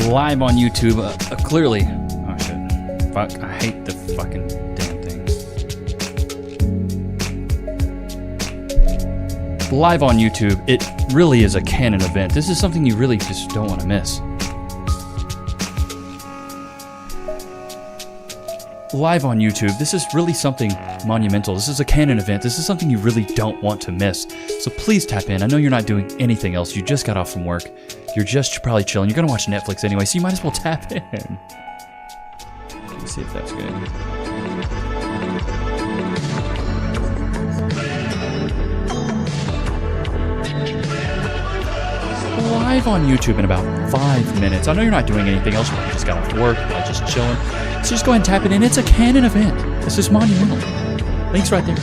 live on YouTube. Clearly, oh shit, fuck! I hate the fucking damn thing. Live on YouTube, it really is a canon event. This is something you really just don't want to miss. Live on YouTube, this is really something monumental. This is a canon event. This is something you really don't want to miss. So please tap in. I know you're not doing anything else. You just got off from work. You're probably chilling. You're gonna watch Netflix anyway, so you might as well tap in. Let's see if that's good. Live on YouTube in about 5 minutes. I know you're not doing anything else. You just got off work. You're just chilling. So just go ahead and tap it in. It's a canon event. This is monumental. Link's right there.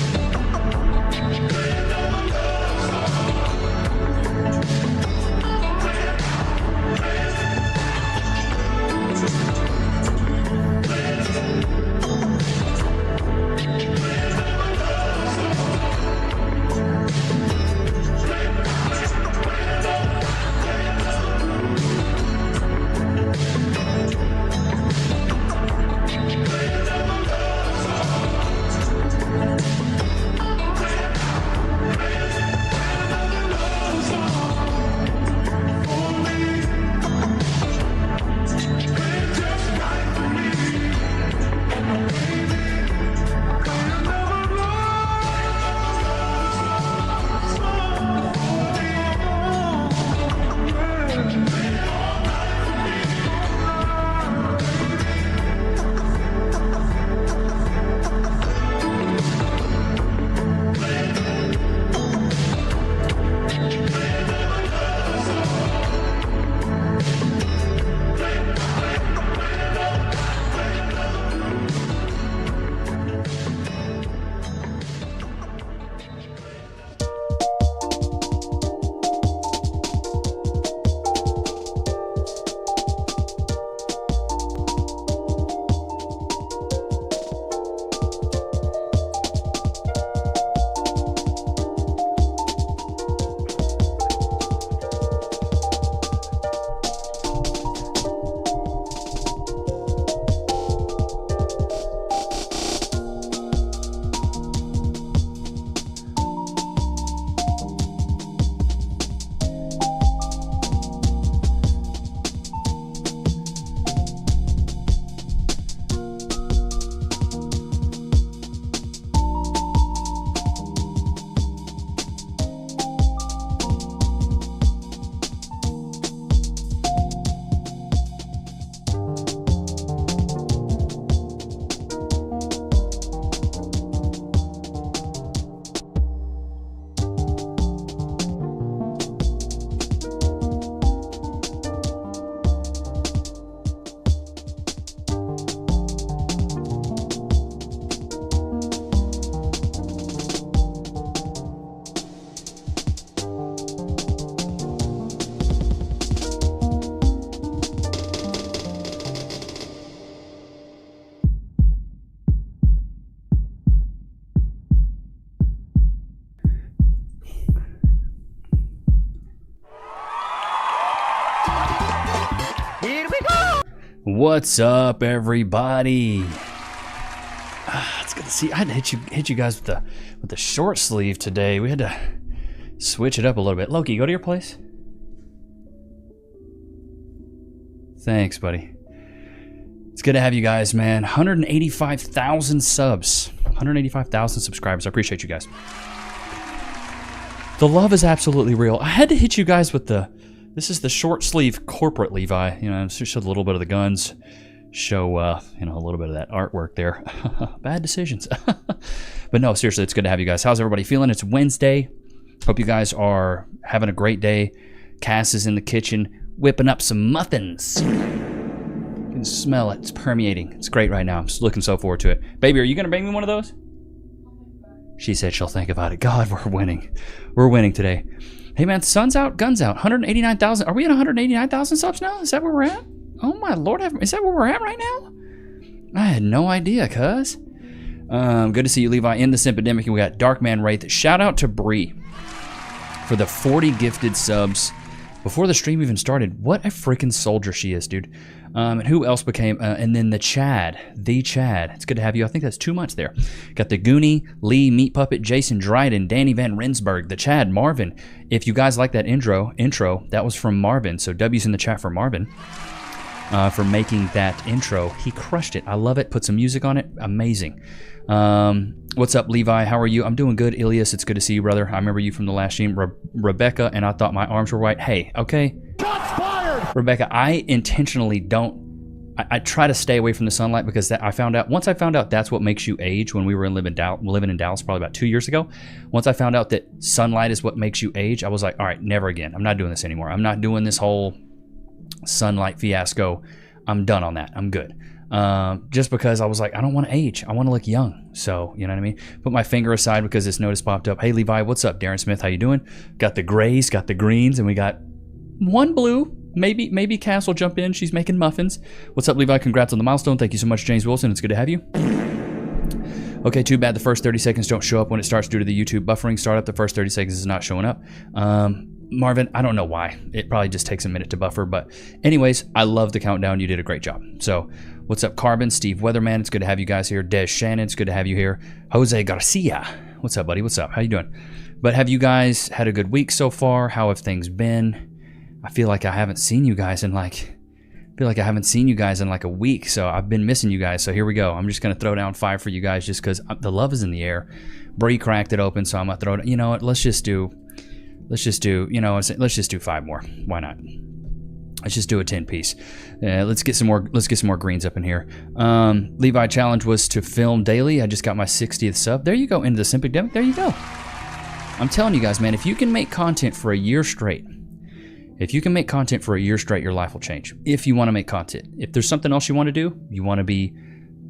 What's up, everybody? It's good to see. I had to hit you guys with the short sleeve today. We had to switch it up a little bit. Loki, go to your place. Thanks, buddy. It's good to have you guys, man. 185,000 subs. 185,000 subscribers. I appreciate you guys. The love is absolutely real. I had to hit you guys with this is the short sleeve corporate Levi. You know, show a little bit of the guns, show you know, a little bit of that artwork there. Bad decisions. But no, seriously, it's good to have you guys. How's everybody feeling? It's Wednesday. Hope you guys are having a great day. Cass is in the kitchen whipping up some muffins. You can smell it. It's permeating. It's great right now. I'm just looking so forward to it. Baby, are you gonna bring me one of those? She said she'll think about it. God, we're winning. We're winning today. Hey man, sun's out, guns out. 189,000. Are we at 189,000 subs now? Is that where we're at? Oh my lord, is that where we're at right now? I had no idea, cuz. Good to see you, Levi, in this epidemic. And we got Darkman Wraith. Shout out to Bree for the 40 gifted subs. Before the stream even started. What a freaking soldier she is, dude. And who else became, and then the Chad. It's good to have you. I think that's 2 months there. Got the Goonie, Lee, Meat Puppet, Jason Dryden, Danny Van Rensburg, the Chad, Marvin. If you guys like that intro, that was from Marvin. So W's in the chat for Marvin. For making that intro. He crushed it. I love it. Put some music on it. Amazing. What's up, Levi? How are you? I'm doing good. Ilias, it's good to see you, brother. I remember you from the last stream. Rebecca, and I thought my arms were white. Hey, okay. Shots fired! Rebecca, I intentionally don't. I try to stay away from the sunlight because once I found out that's what makes you age when we were living in Dallas probably about 2 years ago. Once I found out that sunlight is what makes you age, I was like, all right, never again. I'm not doing this anymore. I'm not doing this whole sunlight fiasco. I'm done on that. I'm good. Just because I was like, I don't want to age. I want to look young. So, you know what I mean? Put my finger aside because this notice popped up. Hey, Levi, what's up? Darren Smith, how you doing? Got the grays, got the greens, and we got one blue. Maybe Cass will jump in. She's making muffins. What's up, Levi? Congrats on the milestone. Thank you so much, James Wilson. It's good to have you. Okay, too bad the first 30 seconds don't show up when it starts due to the YouTube buffering startup. The first 30 seconds is not showing up. Marvin, I don't know why. It probably just takes a minute to buffer. But anyways, I love the countdown. You did a great job. So what's up, Carbon? Steve Weatherman, it's good to have you guys here. Des Shannon, it's good to have you here. Jose Garcia, what's up, buddy? What's up? How you doing? But have you guys had a good week so far? How have things been? I feel like I haven't seen you guys in like a week. So I've been missing you guys. So here we go. I'm just going to throw down 5 for you guys just because the love is in the air. Bree cracked it open, so I'm going to throw it. You know what? Let's just do 5 more. Why not? Let's just do a 10 piece. Let's get some more greens up in here. Levi challenge was to film daily. I just got my 60th sub. There you go, into the Simpic Demic. There you go. I'm telling you guys, man, if you can make content for a year straight, your life will change. If you want to make content. If there's something else you want to do, you want to be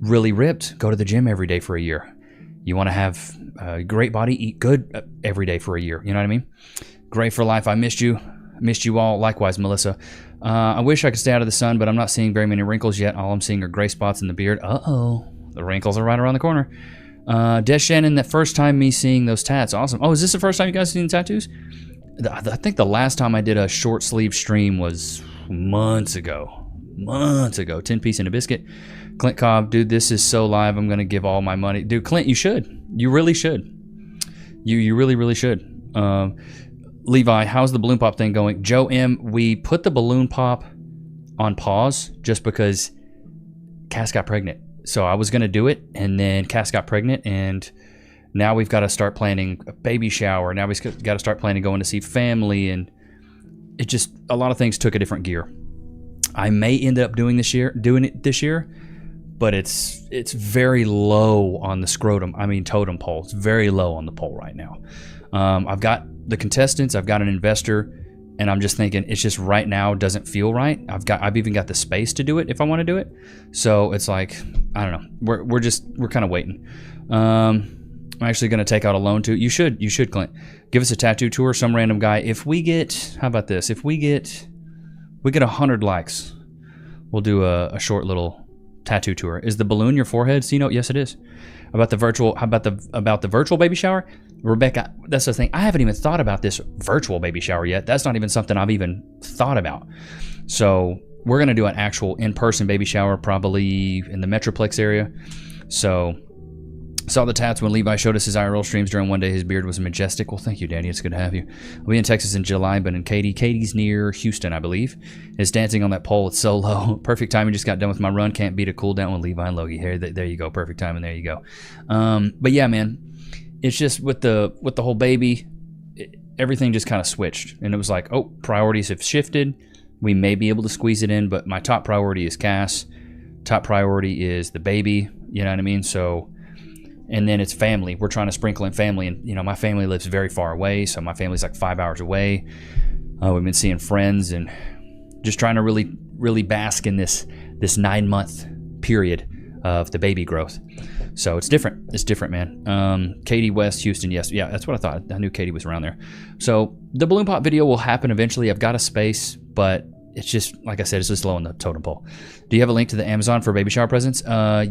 really ripped, go to the gym every day for a year. You want to have a great body, eat good every day for a year. You know what I mean? Great for life. I missed you. Missed you all. Likewise, Melissa. I wish I could stay out of the sun, but I'm not seeing very many wrinkles yet. All I'm seeing are gray spots in the beard. Uh-oh. The wrinkles are right around the corner. Des Shannon, that first time me seeing those tats. Awesome. Oh, is this the first time you guys seen tattoos? I think the last time I did a short sleeve stream was months ago. 10 piece in a biscuit. Clint Cobb, dude, this is so live. I'm going to give all my money. Dude, Clint, you should. You really should. You really, really should. Levi, how's the balloon pop thing going? Joe M, we put the balloon pop on pause just because Cass got pregnant. So I was going to do it, and then Cass got pregnant, and now we've got to start planning a baby shower. Now we've got to start planning going to see family, and it just, a lot of things took a different gear. I may end up doing it this year, but it's very low on the totem pole. It's very low on the pole right now. I've got the contestants, I've got an investor, and I'm just thinking it's just right now doesn't feel right. I've even got the space to do it if I want to do it. So it's like, I don't know. We're kind of waiting. I'm actually going to take out a loan too. You should, Clint. Give us a tattoo tour, some random guy. If we get, how about this? If we get 100 likes, we'll do a short little tattoo tour. Is the balloon your forehead? C-note? Yes, it is. About the virtual baby shower? Rebecca, that's the thing. I haven't even thought about this virtual baby shower yet. That's not even something I've even thought about. So we're going to do an actual in-person baby shower probably in the Metroplex area. So saw the tats when Levi showed us his IRL streams during one day. His beard was majestic. Well, thank you, Danny. It's good to have you. I'll be in Texas in July, but in Katy. Katie's near Houston, I believe. Is dancing on that pole. It's so low. Perfect timing. Just got done with my run. Can't beat a cool down with Levi and Logie here. There you go. Perfect timing. There you go. But yeah, man, it's just with the whole baby, everything just kind of switched. And it was like, oh, priorities have shifted. We may be able to squeeze it in, but my top priority is Cass. Top priority is the baby. You know what I mean? So... and then it's family. We're trying to sprinkle in family. And, you know, my family lives very far away. So my family's like 5 hours away. We've been seeing friends and just trying to really, really bask in this 9-month period of the baby growth. So it's different. It's different, man. Katy, West, Houston. Yes. Yeah, that's what I thought. I knew Katy was around there. So the balloon pop video will happen eventually. I've got a space, but it's just, like I said, it's just low on the totem pole. Do you have a link to the Amazon for baby shower presents?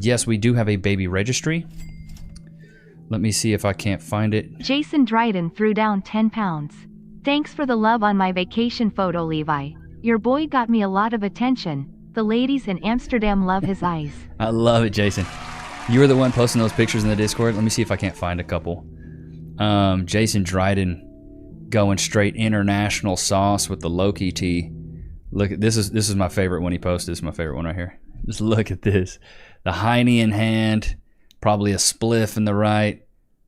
Yes, we do have a baby registry. Let me see if I can't find it. Jason Dryden threw down 10 pounds. Thanks for the love on my vacation photo, Levi. Your boy got me a lot of attention. The ladies in Amsterdam love his eyes. I love it, Jason. You were the one posting those pictures in the Discord. Let me see if I can't find a couple. Jason Dryden going straight international sauce with the Loki tea. Look at this is my favorite one he posted. This is my favorite one right here. Just look at this. The Heine in hand, probably a spliff in the right.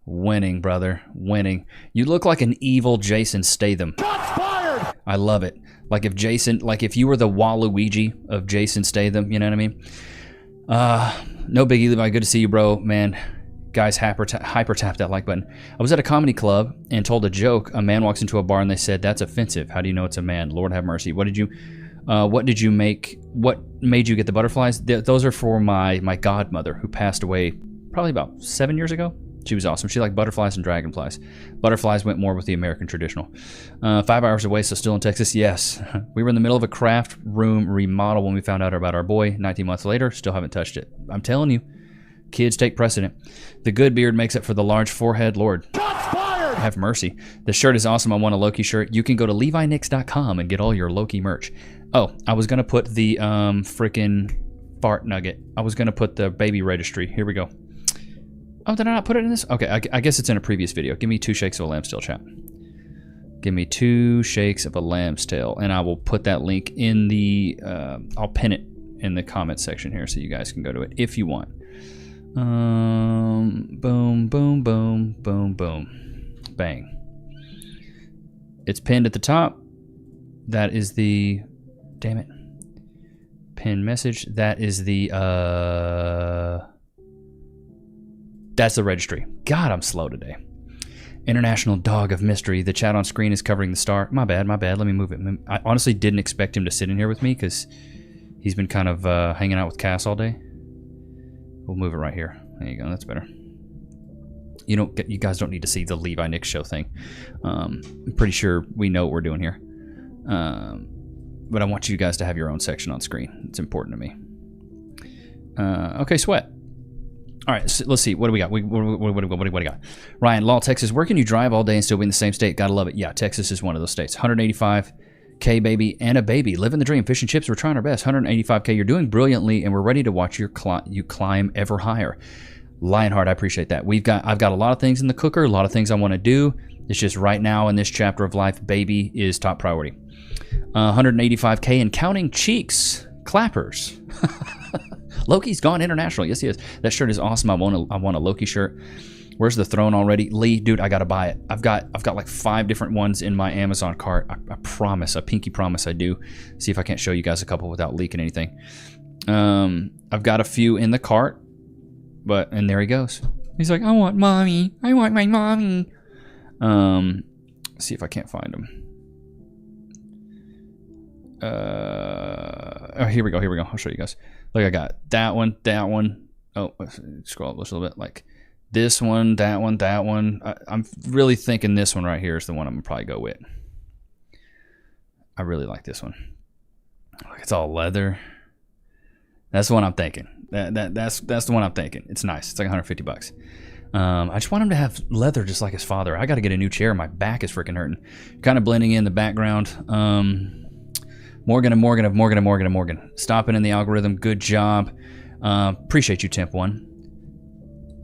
Winning, brother. Winning. You look like an evil Jason Statham. Shots fired! I love it. Like if you were the Waluigi of Jason Statham, you know what I mean? No biggie, Levi. Good to see you, bro. Man, guys, hyper tap that like button. I was at a comedy club and told a joke. A man walks into a bar and they said, "That's offensive. How do you know it's a man? Lord have mercy." What made you get the butterflies? Those are for my godmother who passed away probably about 7 years ago. She was awesome. She liked butterflies and dragonflies. Butterflies went more with the American traditional. 5 hours away, so still in Texas? Yes. We were in the middle of a craft room remodel when we found out about our boy. 19 months later, still haven't touched it. I'm telling you, kids take precedent. The good beard makes up for the large forehead. Lord, have mercy. The shirt is awesome. I want a Loki shirt. You can go to levinichs.com and get all your Loki merch. Oh, I was going to put the freaking fart nugget. I was going to put the baby registry. Here we go. Oh, did I not put it in this? Okay, I guess it's in a previous video. Give me 2 shakes of a lamb's tail, chat. Give me 2 shakes of a lamb's tail, and I will put that link in the, I'll pin it in the comment section here so you guys can go to it if you want. Boom, boom, boom, boom, boom. Bang. It's pinned at the top. That is the, damn it. Pin message. That is the, that's the registry. God, I'm slow today. International Dog of Mystery. The chat on screen is covering the star. My bad. Let me move it. I honestly didn't expect him to sit in here with me because he's been kind of hanging out with Cass all day. We'll move it right here. There you go. That's better. You guys don't need to see the Levi Nichs show thing. I'm pretty sure we know what we're doing here. But I want you guys to have your own section on screen. It's important to me. Okay, Sweat. All right, so let's see. What do we got? What do we got? Ryan, Law, Texas. Where can you drive all day and still be in the same state? Gotta love it. Yeah, Texas is one of those states. 185K, baby, and a baby. Living the dream. Fish and chips. We're trying our best. 185K. You're doing brilliantly, and we're ready to watch you climb ever higher. Lionheart, I appreciate that. I've got a lot of things in the cooker, a lot of things I want to do. It's just right now in this chapter of life, baby is top priority. 185K and counting. Cheeks. Clappers. Loki's gone international. Yes, he is. That shirt is awesome. I want a Loki shirt. Where's the throne already? Lee, dude, I gotta buy it. I've got like 5 different ones in my Amazon cart. I promise, a pinky promise I do. See if I can't show you guys a couple without leaking anything. I've got a few in the cart, and there he goes. He's like, I want mommy. I want my mommy. See if I can't find him. Oh, here we go. I'll show you guys. Look, I got that one. Oh, scroll up just a little bit. Like this one, that one. I'm really thinking this one right here is the one I'm gonna probably go with. I really like this one. Look, it's all leather. That's the one I'm thinking. That's the one I'm thinking. It's nice. It's like $150. I just want him to have leather just like his father. I got to get a new chair. My back is freaking hurting. Kind of blending in the background. Morgan. Stopping in the algorithm. Good job. Appreciate you, Temp One.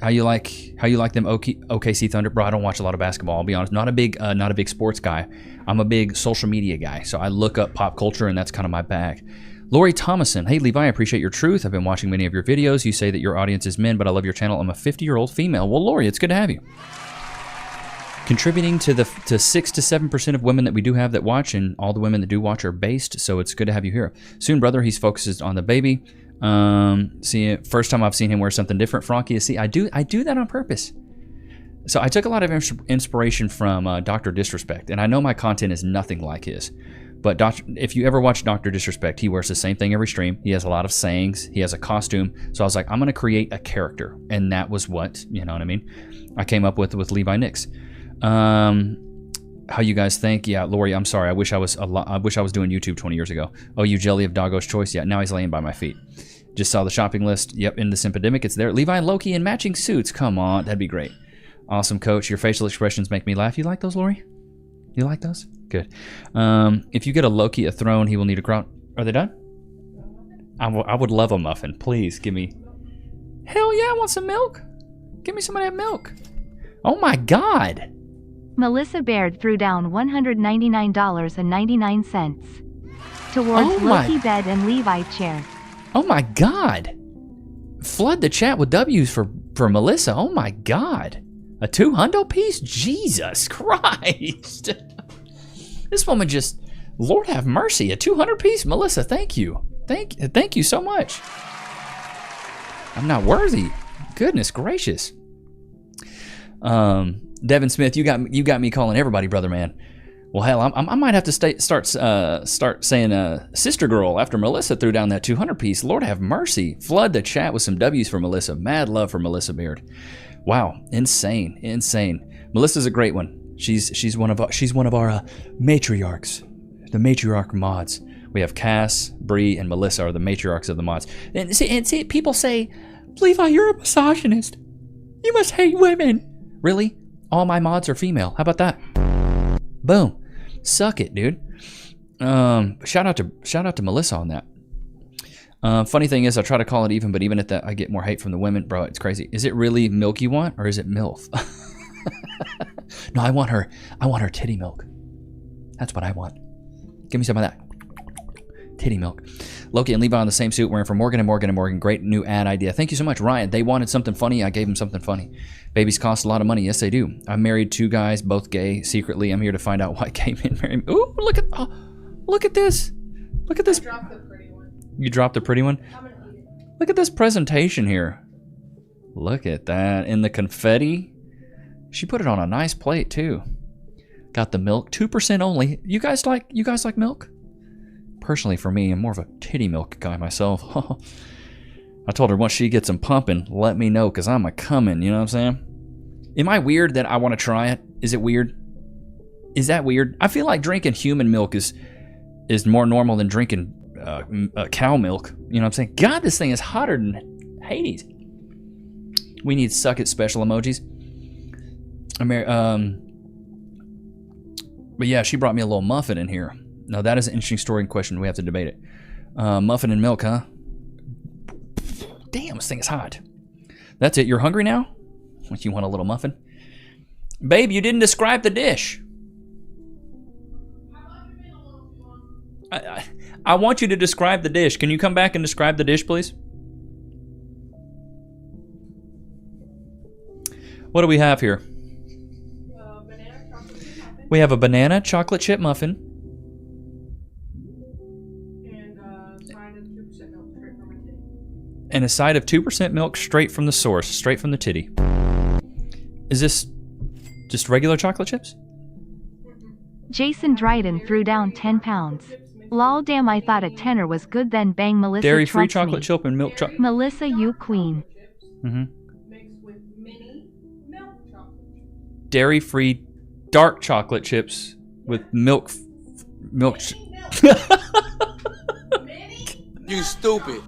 How you like them OKC Thunder? Bro, I don't watch a lot of basketball. I'll be honest. Not a big sports guy. I'm a big social media guy. So I look up pop culture, and that's kind of my bag. Lori Thomason. Hey, Levi, I appreciate your truth. I've been watching many of your videos. You say that your audience is men, but I love your channel. I'm a 50-year-old female. Well, Lori, it's good to have you. Contributing to 6 to 7% of women that we do have that watch, and all the women that do watch are based, so it's good to have you here. Soon, brother, he's focuses on the baby. See, first time I've seen him wear something different. Frankie, see, I do that on purpose. So I took a lot of inspiration from Dr. Disrespect, and I know my content is nothing like his. But if you ever watch Dr. Disrespect, he wears the same thing every stream. He has a lot of sayings. He has a costume. So I was like, I'm going to create a character. And that was what, you know what I mean? I came up with Levi Nichs. How you guys think? Yeah, Lori, I'm sorry. I wish I was doing YouTube 20 years ago. Oh, you jelly of Doggo's choice. Yeah, now he's laying by my feet. Just saw the shopping list. Yep, in this epidemic, it's there. Levi and Loki in matching suits. Come on, that'd be great. Awesome, coach. Your facial expressions make me laugh. You like those, Lori? You like those? Good. If you get a Loki a throne, he will need a crown. Are they done? I would love a muffin. Please give me. Hell yeah, I want some milk. Give me some of that milk. Oh my God. Melissa Baird threw down $199.99 towards Loki bed and Levi chair. Oh my God. Flood the chat with W's for Melissa. Oh my God. A $200 piece? Jesus Christ. This woman just, Lord have mercy. A 200 piece? Melissa, thank you. Thank you so much. I'm not worthy. Goodness gracious. Devin Smith, you got me calling everybody brother man. Well, hell, I might have to start saying sister girl after Melissa threw down that 200 piece. Lord have mercy. Flood the chat with some W's for Melissa. Mad love for Melissa Beard. Wow, insane. Melissa's a great one. She's one of our matriarchs, the matriarch mods. We have Cass, Bree, and Melissa are the matriarchs of the mods. And see, people say, Levi, you're a misogynist. You must hate women. Really? All my mods are female. How about that? Boom. Suck it, dude. Shout out to Melissa on that. Funny thing is, I try to call it even, but even at that, I get more hate from the women. Bro, it's crazy. Is it really milk you want, or is it MILF? No, I want her titty milk. That's what I want. Give me some of that. Titty milk. Loki and Levi on the same suit, wearing for Morgan and Morgan and Morgan. Great new ad idea. Thank you so much, Ryan. They wanted something funny. I gave them something funny. Babies cost a lot of money. Yes, they do. I'm married 2 guys, both gay. Secretly, I'm here to find out why gay men marry me. Ooh, look at this. Look at this. I dropped the pretty one. You dropped the pretty one? I'm gonna eat it. Look at this presentation here. Look at that. And the confetti. She put it on a nice plate too. Got the milk. 2% only. You guys like milk? Personally, for me, I'm more of a titty milk guy myself. I told her once she gets them pumping, let me know, because I'm a coming, you know what I'm saying? Am I weird that I want to try it? Is it weird? Is that weird? I feel like drinking human milk is more normal than drinking cow milk. You know what I'm saying? God, this thing is hotter than Hades. We need suck it special emojis. But yeah, she brought me a little muffin in here. Now that is an interesting story and question. We have to debate it. Muffin and milk, huh? Damn, this thing is hot. That's it. You're hungry now? You want a little muffin? Babe, you didn't describe the dish. I want you to describe the dish. Can you come back and describe the dish, please? What do we have here? We have a banana chocolate chip muffin. And a side of 2% milk straight from the source, straight from the titty. Is this just regular chocolate chips? Jason Dryden threw down 10 pounds. Lol, damn, I thought a tenner was good, then bang, Melissa Dairy-free trumps chocolate me. chip and milk chocolate. Melissa, you queen. Mixed with mini milk chocolate. Dairy-free dark chocolate chips with milk. You stupid.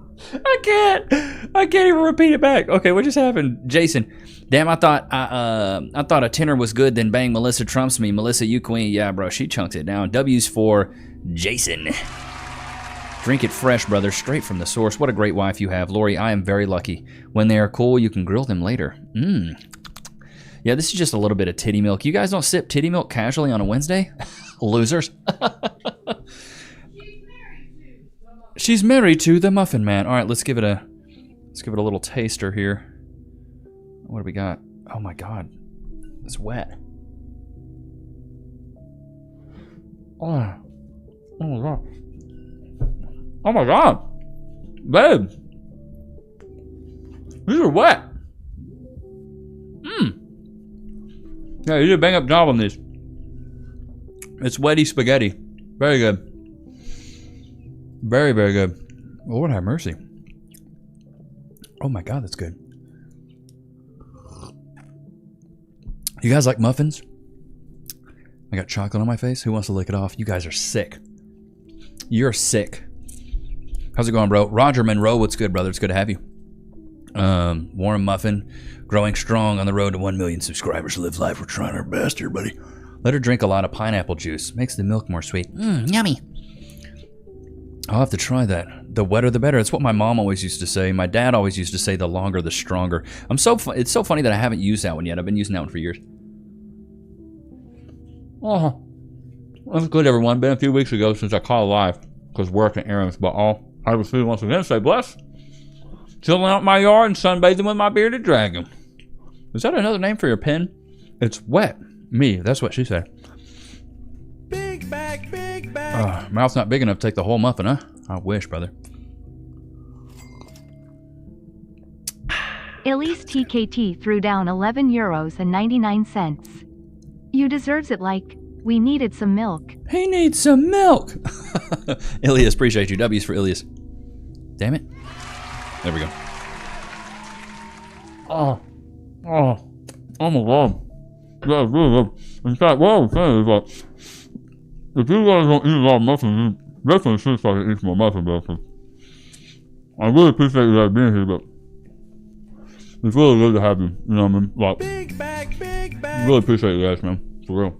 I can't even repeat it back. Okay, what just happened? Jason, damn, I thought a tenner was good, then bang, Melissa trumps me. Melissa, you queen. Yeah, bro, she chunks it down. W's for Jason. Drink it fresh, brother, straight from the source. What a great wife you have. Lori, I am very lucky. When they are cool, you can grill them later. Yeah, this is just a little bit of titty milk. You guys don't sip titty milk casually on a Wednesday? Losers. She's married to the Muffin Man. All right, let's give it a little taster here. What do we got? Oh my God, it's wet. Oh my God. Oh my God, babe, these are wet. Yeah, you did a bang up job on these. It's wetty spaghetti. Very good. Very, very good. Lord have mercy. Oh my God, that's good. You guys like muffins? I got chocolate on my face. Who wants to lick it off? You guys are sick. You're sick. How's it going, bro? Roger Monroe, what's good, brother? It's good to have you. Warren Muffin, growing strong on the road to 1 million subscribers. Live life. We're trying our best here, buddy. Let her drink a lot of pineapple juice. Makes the milk more sweet. Yummy. I'll have to try that. The wetter the better. That's what my mom always used to say. My dad always used to say the longer the stronger. It's so funny that I haven't used that one yet. I've been using that one for years. Oh, that's good, everyone. Been a few weeks ago since I caught live because work and errands, but I was feeling once again. Say bless. Chilling out in my yard and sunbathing with my bearded dragon. Is that another name for your pen? It's wet. Me. That's what she said. Big bag, big bag. Mouth's not big enough to take the whole muffin, huh? I wish, brother. Elise TKT threw down €11.99. You deserves it like, we needed some milk. He needs some milk. Ilias, appreciate you. W's for Ilias. Damn it. There we go. Oh my God. That's really good. In fact, what I was saying is that if you guys don't eat a lot of muffins, you definitely should start to eat some more muffins, bro. I really appreciate you guys being here, but it's really good to have you. You know what I mean? Like, Big bag, big bag. really appreciate you guys, man. For real.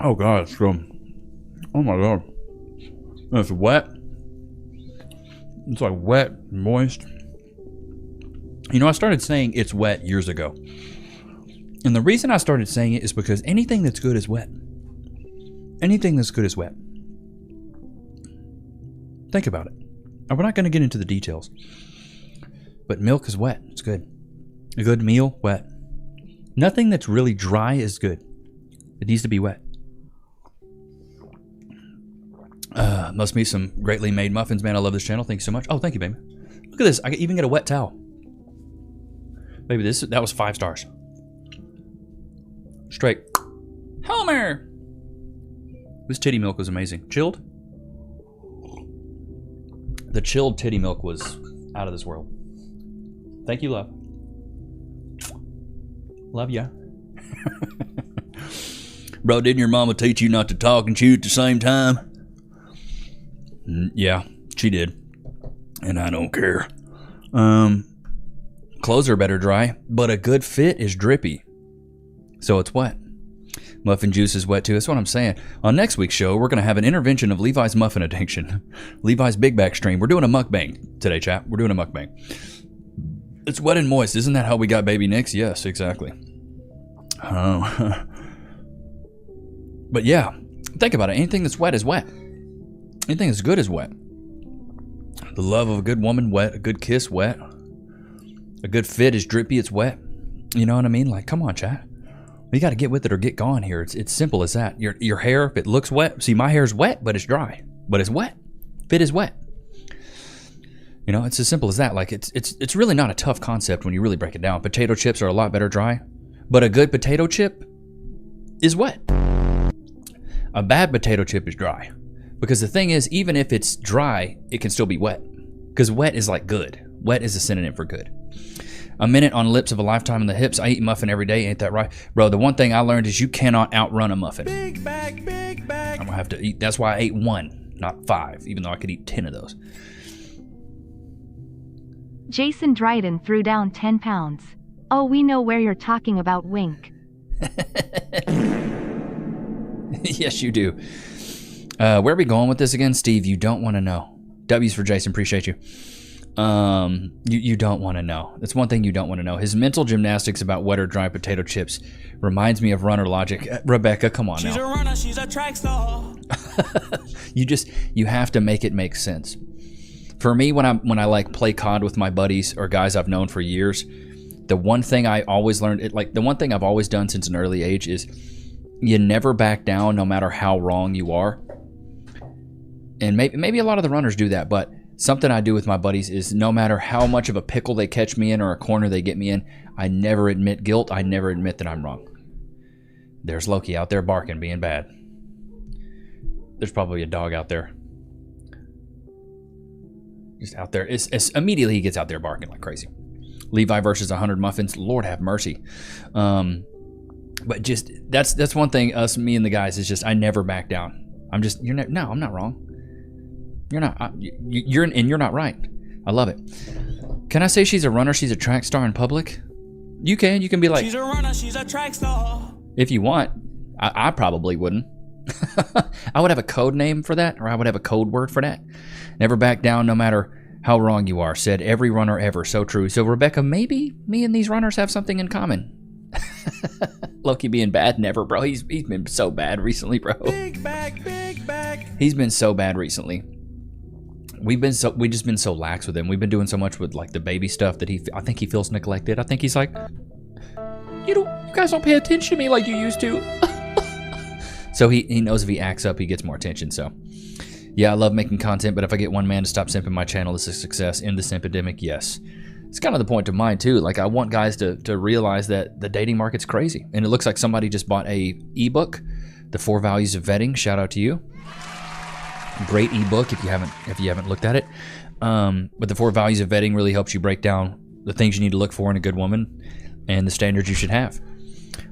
Oh God, it's good. Oh my God. It's wet. It's like wet, moist. You know, I started saying it's wet years ago. And the reason I started saying it is because anything that's good is wet. Anything that's good is wet. Think about it. We're not going to get into the details. But milk is wet. It's good. A good meal, wet. Nothing that's really dry is good. It needs to be wet. Must be some greatly made muffins, man. I love this channel. Thank you so much. Oh, thank you, baby. Look at this. I can even get a wet towel. Baby, that was 5 stars. Straight. Homer! This titty milk was amazing. Chilled? The chilled titty milk was out of this world. Thank you, love. Love ya. Bro, didn't your mama teach you not to talk and chew at the same time? Yeah, she did. And I don't care. Clothes are better dry, but a good fit is drippy. So it's wet. Muffin juice is wet too. That's what I'm saying. On next week's show, we're going to have an intervention of Levi's muffin addiction. Levi's big back stream. We're doing a mukbang today, chat. We're doing a mukbang. It's wet and moist. Isn't that how we got Baby Nichs? Yes, exactly. Oh. But yeah, think about it. Anything that's wet is wet. Anything that's good is wet. The love of a good woman, wet. A good kiss, wet. A good fit is drippy, it's wet. You know what I mean? Like, come on, chat. You got to get with it or get gone here. It's simple as that. Your hair, if it looks wet, see, my hair's wet, but it's dry. But it's wet. Fit is wet. You know, it's as simple as that. Like, it's really not a tough concept when you really break it down. Potato chips are a lot better dry, but a good potato chip is wet. A bad potato chip is dry. Because the thing is, even if it's dry, it can still be wet. Because wet is like good. Wet is a synonym for good. A minute on lips of a lifetime in the hips. I eat muffin every day. Ain't that right? Bro, the one thing I learned is you cannot outrun a muffin. Big bag, big bag. I'm going to have to eat. That's why I ate 1, not 5, even though I could eat 10 of those. Jason Dryden threw down 10 pounds. Oh, we know where you're talking about, wink. Yes, you do. Where are we going with this again? Steve, you don't want to know. W's for Jason. Appreciate you. You don't want to know. That's one thing you don't want to know. His mental gymnastics about wet or dry potato chips reminds me of runner logic. Rebecca, come on now. She's a runner, she's a track star. You have to make it make sense. For me, when I like play COD with my buddies or guys I've known for years, the one thing I always learned, the one thing I've always done since an early age is you never back down no matter how wrong you are. And maybe a lot of the runners do that, but something I do with my buddies is no matter how much of a pickle they catch me in or a corner they get me in, I never admit guilt. I never admit that I'm wrong. There's Loki out there barking, being bad. There's probably a dog out there. Just out there. It's immediately he gets out there barking like crazy. Levi versus 100 muffins. Lord have mercy. But just that's one thing. Me and the guys is just I never back down. I'm just no, I'm not wrong. You're not. You're not right. I love it. Can I say she's a runner? She's a track star in public? You can be like, She's a runner, she's a track star. if you want. I probably wouldn't. I would have a code name for that, or I would have a code word for that. Never back down, no matter how wrong you are, said every runner ever. So true. So, Rebecca, maybe me and these runners have something in common. Loki being bad, never, bro. He's been so bad recently, bro. Big back, big back. He's been so bad recently. We just been so lax with him. We've been doing so much with like the baby stuff that I think he feels neglected. I think he's like, you guys don't pay attention to me like you used to. So he knows if he acts up, he gets more attention. So yeah, I love making content, but if I get one man to stop simping my channel, it's a success. End the simp epidemic, yes. It's kind of the point of mine too. Like, I want guys to realize that the dating market's crazy. And it looks like somebody just bought a ebook, The 4 Values of Vetting. Shout out to you. Great ebook if you haven't looked at it. But The 4 Values of Vetting really helps you break down the things you need to look for in a good woman and the standards you should have.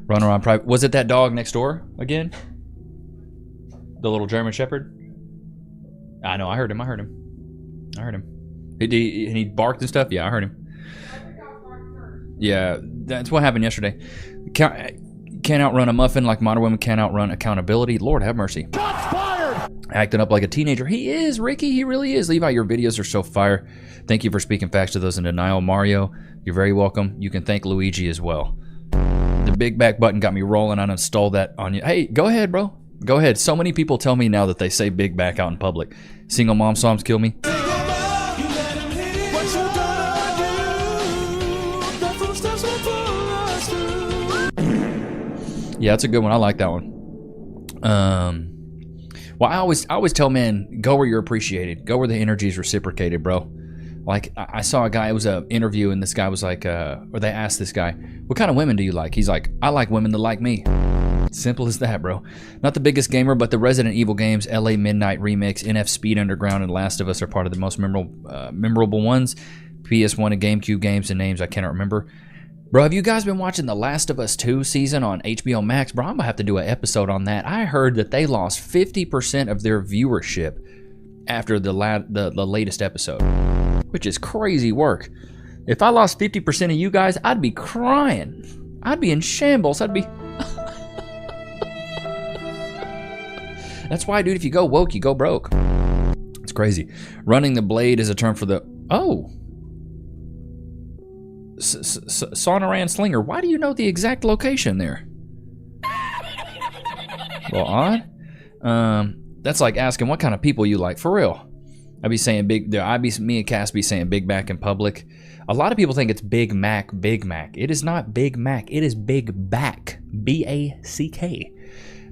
Run around private. Was it that dog next door again? The little German Shepherd? I know, I heard him. He barked and stuff? Yeah, I heard him. Yeah, that's what happened yesterday. Can't outrun a muffin like modern women can't outrun accountability. Lord have mercy. Shots fired! Acting up like a teenager. He is, Ricky. He really is. Levi, your videos are so fire. Thank you for speaking facts to those in denial. Mario, you're very welcome. You can thank Luigi as well. The big back button got me rolling. I installed that on you. Hey, go ahead, bro. Go ahead. So many people tell me now that they say big back out in public. Single mom songs kill me. Yeah, that's a good one. I like that one. Well, I always tell men, go where you're appreciated. Go where the energy is reciprocated, bro. Like, I saw a guy, it was an interview, and this guy was like, or they asked this guy, what kind of women do you like? He's like, I like women that like me. Simple as that, bro. Not the biggest gamer, but the Resident Evil games, LA Midnight Remix, NF Speed Underground, and Last of Us are part of the most memorable ones. PS1 and GameCube games and names I cannot remember. Bro, have you guys been watching The Last of Us 2 season on HBO Max? Bro, I'm gonna have to do an episode on that. I heard that they lost 50% of their viewership after the latest episode, which is crazy work. If I lost 50% of you guys, I'd be crying. I'd be in shambles. I'd be... That's why, dude, if you go woke, you go broke. It's crazy. Running the blade is a term for the... Oh. Sonoran Slinger. Why do you know the exact location there? Well, odd. That's like asking what kind of people you like. For real. I'd be saying me and Cass be saying Big Mac in public. A lot of people think it's Big Mac, Big Mac. It is not Big Mac. It is Big Back. B-A-C-K.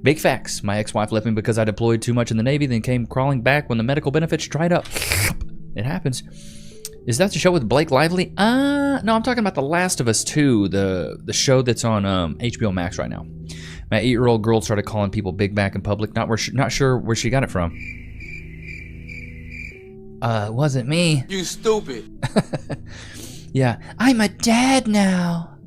Big facts. My ex-wife left me because I deployed too much in the Navy, then came crawling back when the medical benefits dried up. It happens. Is that the show with Blake Lively? No, I'm talking about The Last of Us 2, the show that's on HBO Max right now. My 8-year-old girl started calling people Big Back in public. Not sure where she got it from. It wasn't me. You stupid. Yeah, I'm a dad now.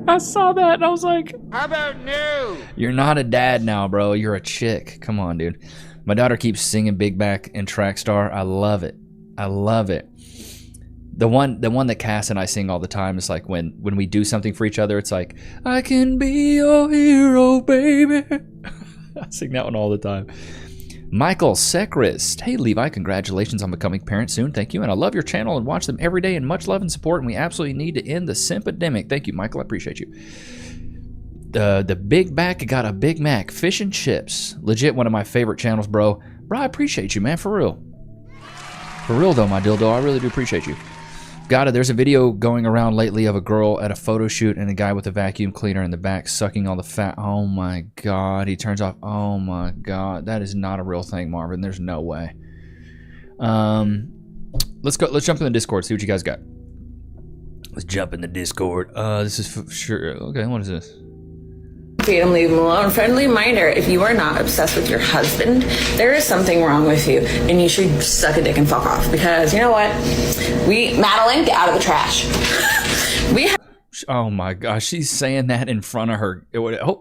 I saw that and I was like, How about no? You're not a dad now, bro. You're a chick. Come on, dude. My daughter keeps singing Big Back and Track Star. I love it. I love it. The one that Cass and I sing all the time is like when we do something for each other, it's like, I can be your hero, baby. I sing that one all the time. Michael Secrist. Hey, Levi, congratulations on becoming parent soon. Thank you. And I love your channel and watch them every day, and much love and support. And we absolutely need to end the simpidemic. Thank you, Michael. I appreciate you. The Big Back got a Big Mac. Fish and chips. Legit one of my favorite channels, bro. Bro, I appreciate you, man. For real. For real, though, my dildo. I really do appreciate you. Got it. There's a video going around lately of a girl at a photo shoot and a guy with a vacuum cleaner in the back sucking all the fat. Oh my God. He turns off. Oh my God. That is not a real thing, Marvin. There's no way. Let's go. Let's jump in the Discord. See what you guys got. Let's jump in the Discord. This is for sure. Okay, what is this? Feed him, leave him alone. Friendly reminder, if you are not obsessed with your husband, there is something wrong with you, and you should suck a dick and fuck off, because you know what? Madeline, get out of the trash. Oh my gosh, she's saying that in front of her.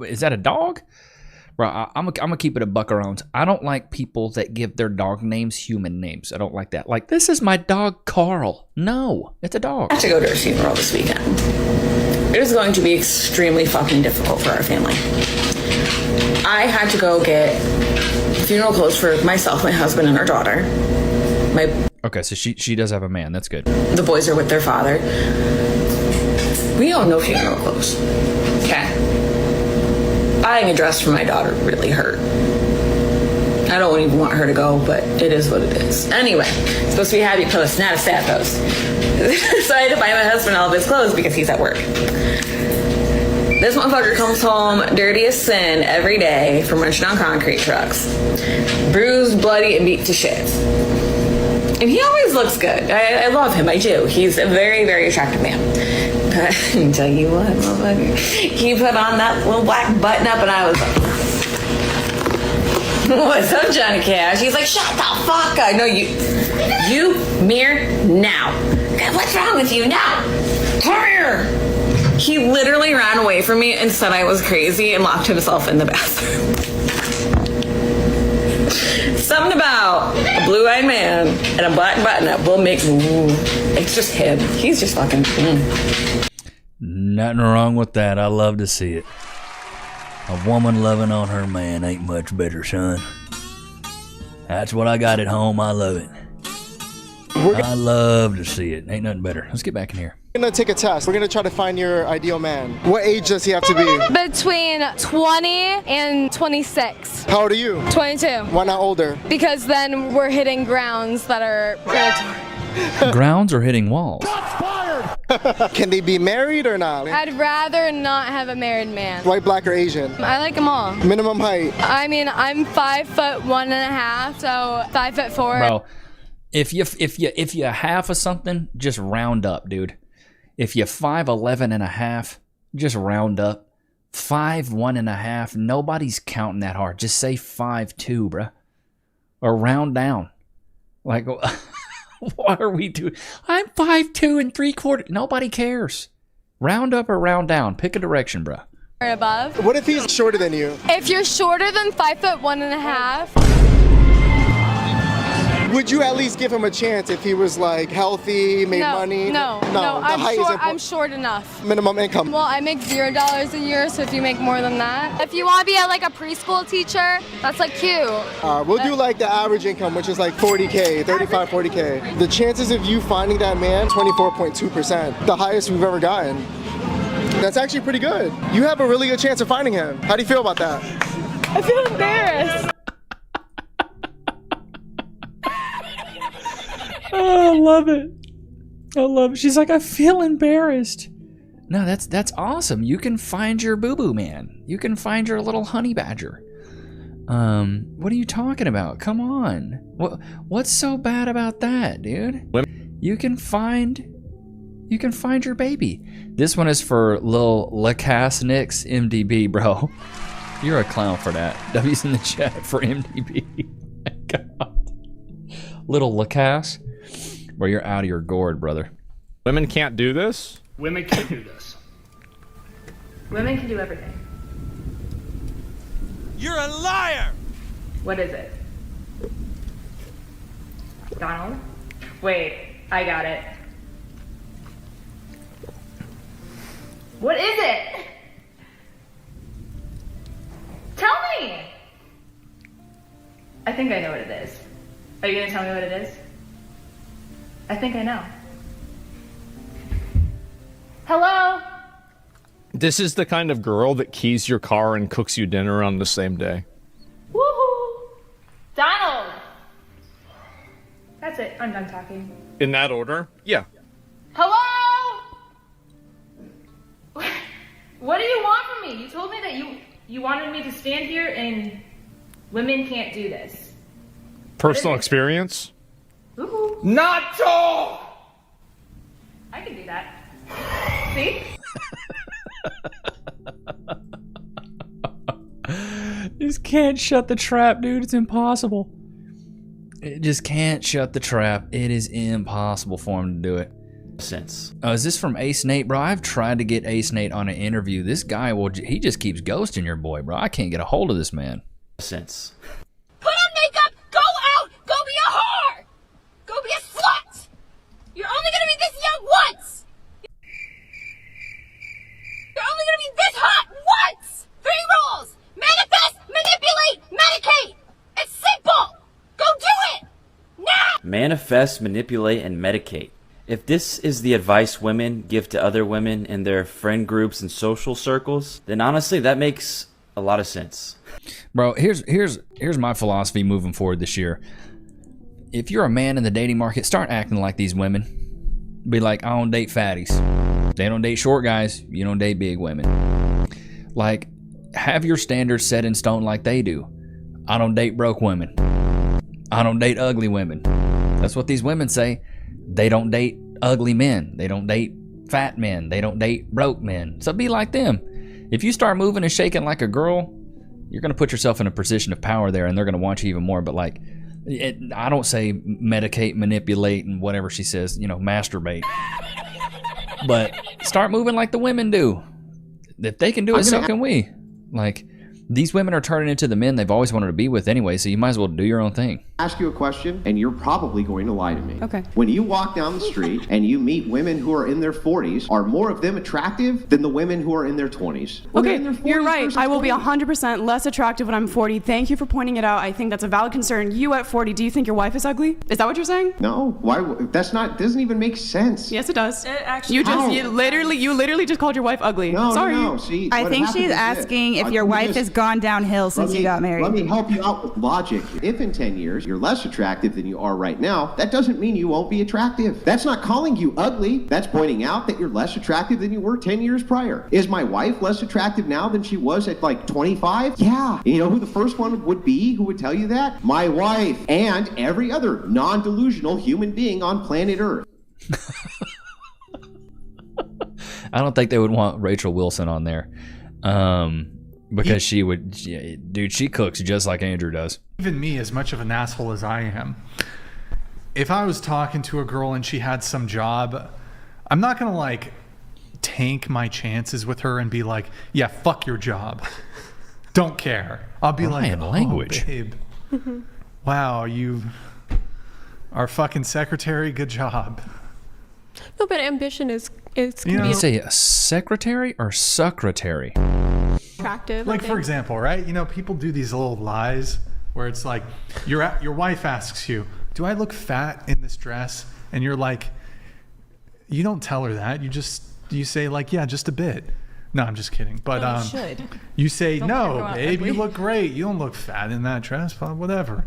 Is that a dog? Bro, I'm gonna keep it a buckarones. I don't like people that give their dog names human names. I don't like that. Like, this is my dog Carl. No, it's a dog. I have to go to a funeral this weekend. It is going to be extremely fucking difficult for our family. I had to go get funeral clothes for myself, my husband, and our daughter. Okay, so she does have a man. That's good. The boys are with their father. We own no funeral clothes. Okay. Buying a dress for my daughter really hurt. I don't even want her to go, but it is what it is. Anyway, it's supposed to be a happy post, not a sad post. So I had to buy my husband all of his clothes because he's at work. This motherfucker comes home dirty as sin every day from wrenching on concrete trucks. Bruised, bloody, and beat to shit. And he always looks good. I love him, I do. He's a very, very attractive man. But I tell you what, motherfucker. He put on that little black button up and I was like, what's up, Johnny Cash? He's like, shut the fuck up. No, you mirror now. What's wrong with you now? Come here. He literally ran away from me and said I was crazy and locked himself in the bathroom. Something about a blue-eyed man and a black button-up will make me. It's just him. He's just fucking. Nothing wrong with that. I love to see it. A woman loving on her man ain't much better, son. That's what I got at home. I love it. I love to see it. Ain't nothing better. Let's get back in here. We're gonna take a test. We're gonna try to find your ideal man. What age does he have to be? Between 20 and 26. How old are you? 22. Why not older? Because then we're hitting grounds that are predatory. Grounds or hitting walls? Can they be married or not? I'd rather not have a married man. White, black, or Asian? I like them all. Minimum height? I mean, I'm 5'1.5", so 5'4". Bro, if you half of something, just round up, dude. If you're 5'11.5", just round up. 5'1.5", nobody's counting that hard. Just say 5'2", bruh. Or round down. Like, what are we doing? I'm 5'2 3/4". Nobody cares. Round up or round down. Pick a direction, bruh. Or above. What if he's shorter than you? If you're shorter than 5'1.5", would you at least give him a chance if he was like healthy, made money? No. I'm short enough. Minimum income. Well, I make $0 a year, so if you make more than that. If you want to be like a preschool teacher, that's like cute. We'll do like the average income, which is like 40K, 35, 40K. The chances of you finding that man, 24.2%. The highest we've ever gotten. That's actually pretty good. You have a really good chance of finding him. How do you feel about that? I feel embarrassed. Oh, I love it. I love it. She's like, I feel embarrassed. No, that's awesome. You can find your boo-boo man. You can find your little honey badger. What are you talking about? Come on. What's so bad about that, dude? You can find your baby. This one is for Lil Levi Nichs MDB, bro. You're a clown for that. W's in the chat for MDB. My God. Little Lacasse. Where you're out of your gourd, brother. Women can't do this? Women can do this. Women can do everything. You're a liar! What is it? Donald? Wait, I got it. What is it? Tell me! I think I know what it is. Are you gonna tell me what it is? I think I know. Hello? This is the kind of girl that keys your car and cooks you dinner on the same day. Woohoo! Donald! That's it, I'm done talking. In that order? Yeah. Hello? What do you want from me? You told me that you wanted me to stand here and women can't do this. Personal experience? Woohoo! Not all! I can do that. See? Just can't shut the trap, dude. It's impossible. It just can't shut the trap. It is impossible for him to do it. sense. Is this from Ace Nate, bro? I've tried to get Ace Nate on an interview. This guy he just keeps ghosting your boy, bro. I can't get a hold of this man. Sense. Put on makeup, go out, go be a whore, go be a slut. You're only gonna be this young once. You're only gonna be this hot once. 3 rules: manifest, manipulate, medicate. It's simple. Go do it now. Manifest, manipulate, and medicate. If this is the advice women give to other women in their friend groups and social circles, then honestly, that makes a lot of sense. Bro, here's my philosophy moving forward this year. If you're a man in the dating market, start acting like these women. Be like, I don't date fatties. They don't date short guys. You don't date big women. Like, have your standards set in stone like they do. I don't date broke women. I don't date ugly women. That's what these women say. They don't date ugly men. They don't date fat men. They don't date broke men. So be like them. If you start moving and shaking like a girl, you're going to put yourself in a position of power there, and they're going to want you even more. But like, I don't say medicate, manipulate, and whatever she says, masturbate. But start moving like the women do. If they can do it, so can we. Like, these women are turning into the men they've always wanted to be with anyway, so you might as well do your own thing. Ask you a question, and you're probably going to lie to me. Okay. When you walk down the street and you meet women who are in their 40s, are more of them attractive than the women who are in their 20s? Okay, you're right. I will be 100% less attractive when I'm 40. Thank you for pointing it out. I think that's a valid concern. You at 40, do you think your wife is ugly? Is that what you're saying? No. Why? Doesn't even make sense. Yes, it does. It actually You literally just called your wife ugly. No, Sorry. no. See, I think she's asking if your wife has gone downhill since you got married. Let me help you out with logic. If in 10 years you're less attractive than you are right now, that doesn't mean you won't be attractive. That's not calling you ugly. That's pointing out that you're less attractive than you were 10 years prior. Is my wife less attractive now than she was at like 25? Yeah. You know who the first one would be who would tell you that? My wife and every other non-delusional human being on planet Earth. I don't think they would want Rachel Wilson on there. Because she cooks just like Andrew does. Even me, as much of an asshole as I am, if I was talking to a girl and she had some job, I'm not going to like tank my chances with her and be like, yeah, fuck your job. Don't care. I'll be like, language. Babe, wow, you are fucking secretary. Good job. No, but ambition is You say a secretary or secretary? attractive. Like, for example, right? People do these little lies where it's like your wife asks you, do I look fat in this dress? And you're like, you don't tell her that. You say like, yeah, just a bit. No, I'm just kidding. But you say, no, babe, you look great. You don't look fat in that dress, but whatever.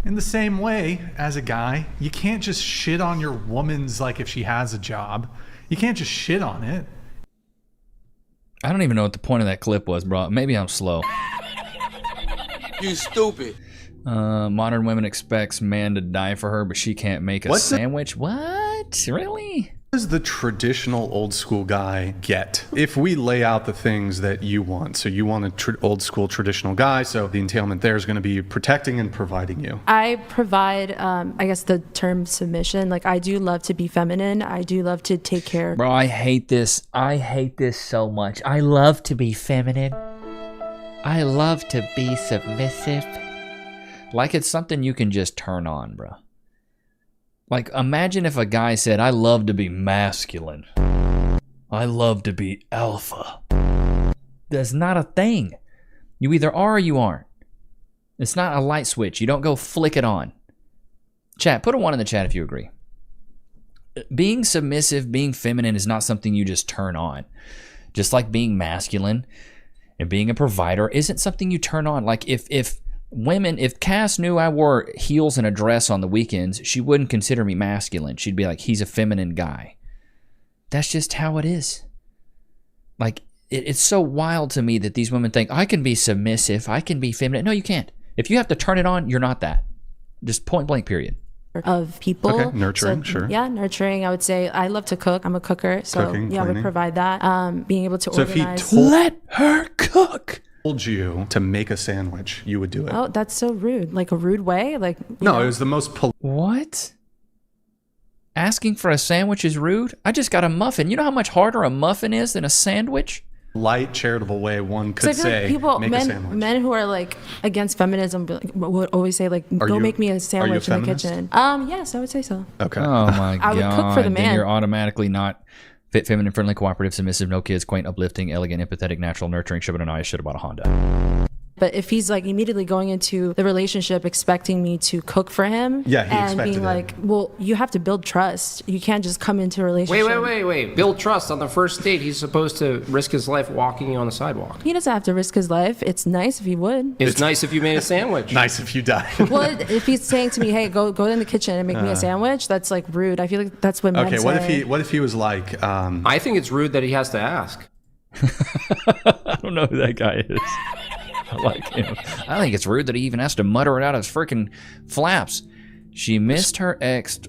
In the same way, as a guy, you can't just shit on your woman's, like, if she has a job. You can't just shit on it. I don't even know what the point of that clip was, bro. Maybe I'm slow. You stupid. Modern women expects man to die for her, but she can't make a sandwich. What? Really? What does the traditional old school guy get? If we lay out the things that you want, so you want a old school traditional guy, so the entailment there is going to be protecting and providing you. I provide, I guess the term submission. Like, I do love to be feminine. I do love to take care. Bro, I hate this. I hate this so much. I love to be feminine. I love to be submissive. Like it's something you can just turn on, bro. Like, imagine if a guy said, I love to be masculine. I love to be alpha. That's not a thing. You either are or you aren't. It's not a light switch. You don't go flick it on. Chat, put a 1 in the chat if you agree. Being submissive, being feminine is not something you just turn on. Just like being masculine and being a provider isn't something you turn on. Like if Cass knew I wore heels and a dress on the weekends, she wouldn't consider me masculine. She'd be like, he's a feminine guy. That's just how it is. Like, it's so wild to me that these women think, I can be submissive, I can be feminine. No, you can't. If you have to turn it on, you're not that. Just point blank, period. Of people. Okay, nurturing, sure. Yeah, nurturing. I would say I love to cook. I'm a cooker. So, Cooking, yeah, I would cleaning. provide that. Being able to organize. If he let her cook. Told you to make a sandwich, you would do it. Oh, that's so rude. Like a rude way? Like, no, it was the most What? Asking for a sandwich is rude? I just got a muffin. You know how much harder a muffin is than a sandwich? Light, charitable way one could I feel say, like people, make a sandwich. men who are like against feminism would always say like, go make me a sandwich in the kitchen. Yes, I would say so. Okay. Oh my God. I would cook for the man. Then you're automatically not fit, feminine, friendly, cooperative, submissive, no kids, quaint, uplifting, elegant, empathetic, natural, nurturing, should have been an should have bought a Honda. But if he's like immediately going into the relationship expecting me to cook for him, Yeah, he and expected being it. like, well, you have to build trust. You can't just come into a relationship. Wait. Build trust on the first date. He's supposed to risk his life walking you on the sidewalk. He doesn't have to risk his life. It's nice if he would. It's nice if you made a sandwich. Nice if you die. Well, if he's saying to me, "Hey, go in the kitchen and make me a sandwich," that's like rude. I feel like that's what men Okay, say. what if he was like, I think it's rude that he has to ask. I don't know who that guy is. I like him. I think it's rude that he even has to mutter it out of his freaking flaps. She missed her ex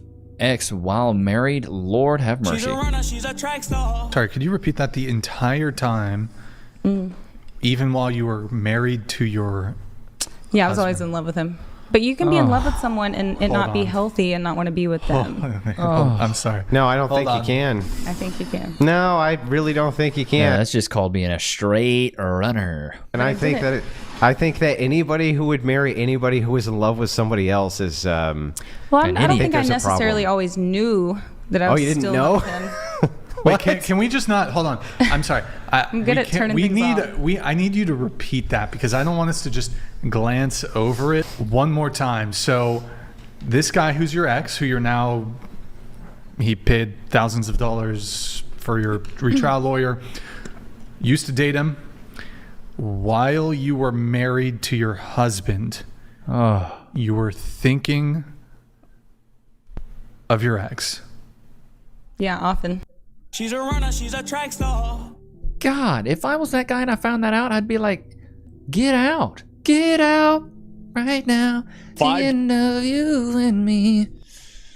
while married. Lord have mercy. She's a runner, she's a track star. Sorry, could you repeat that the entire time, even while you were married to your Yeah, I was always in love with him. But you can be in love with someone and not be healthy and not want to be with them. I'm sorry. No, I don't think on. you can. I think you can. No, I really don't think you can. Yeah, that's just called being a straight runner. And I think that anybody who would marry anybody who was in love with somebody else is. Well, I don't think I there's a necessarily problem. always knew that I was you didn't still know? with him. Wait, can we just not hold on? I'm sorry. I'm good at turning things off. I need you to repeat that because I don't want us to just glance over it one more time. So, this guy who's your ex, who you're now, he paid thousands of dollars for your retrial lawyer, used to date him while you were married to your husband. You were thinking of your ex. Yeah, often. She's a runner, she's a track star. God, if I was that guy and I found that out, I'd be like, get out right now. The end of you and me.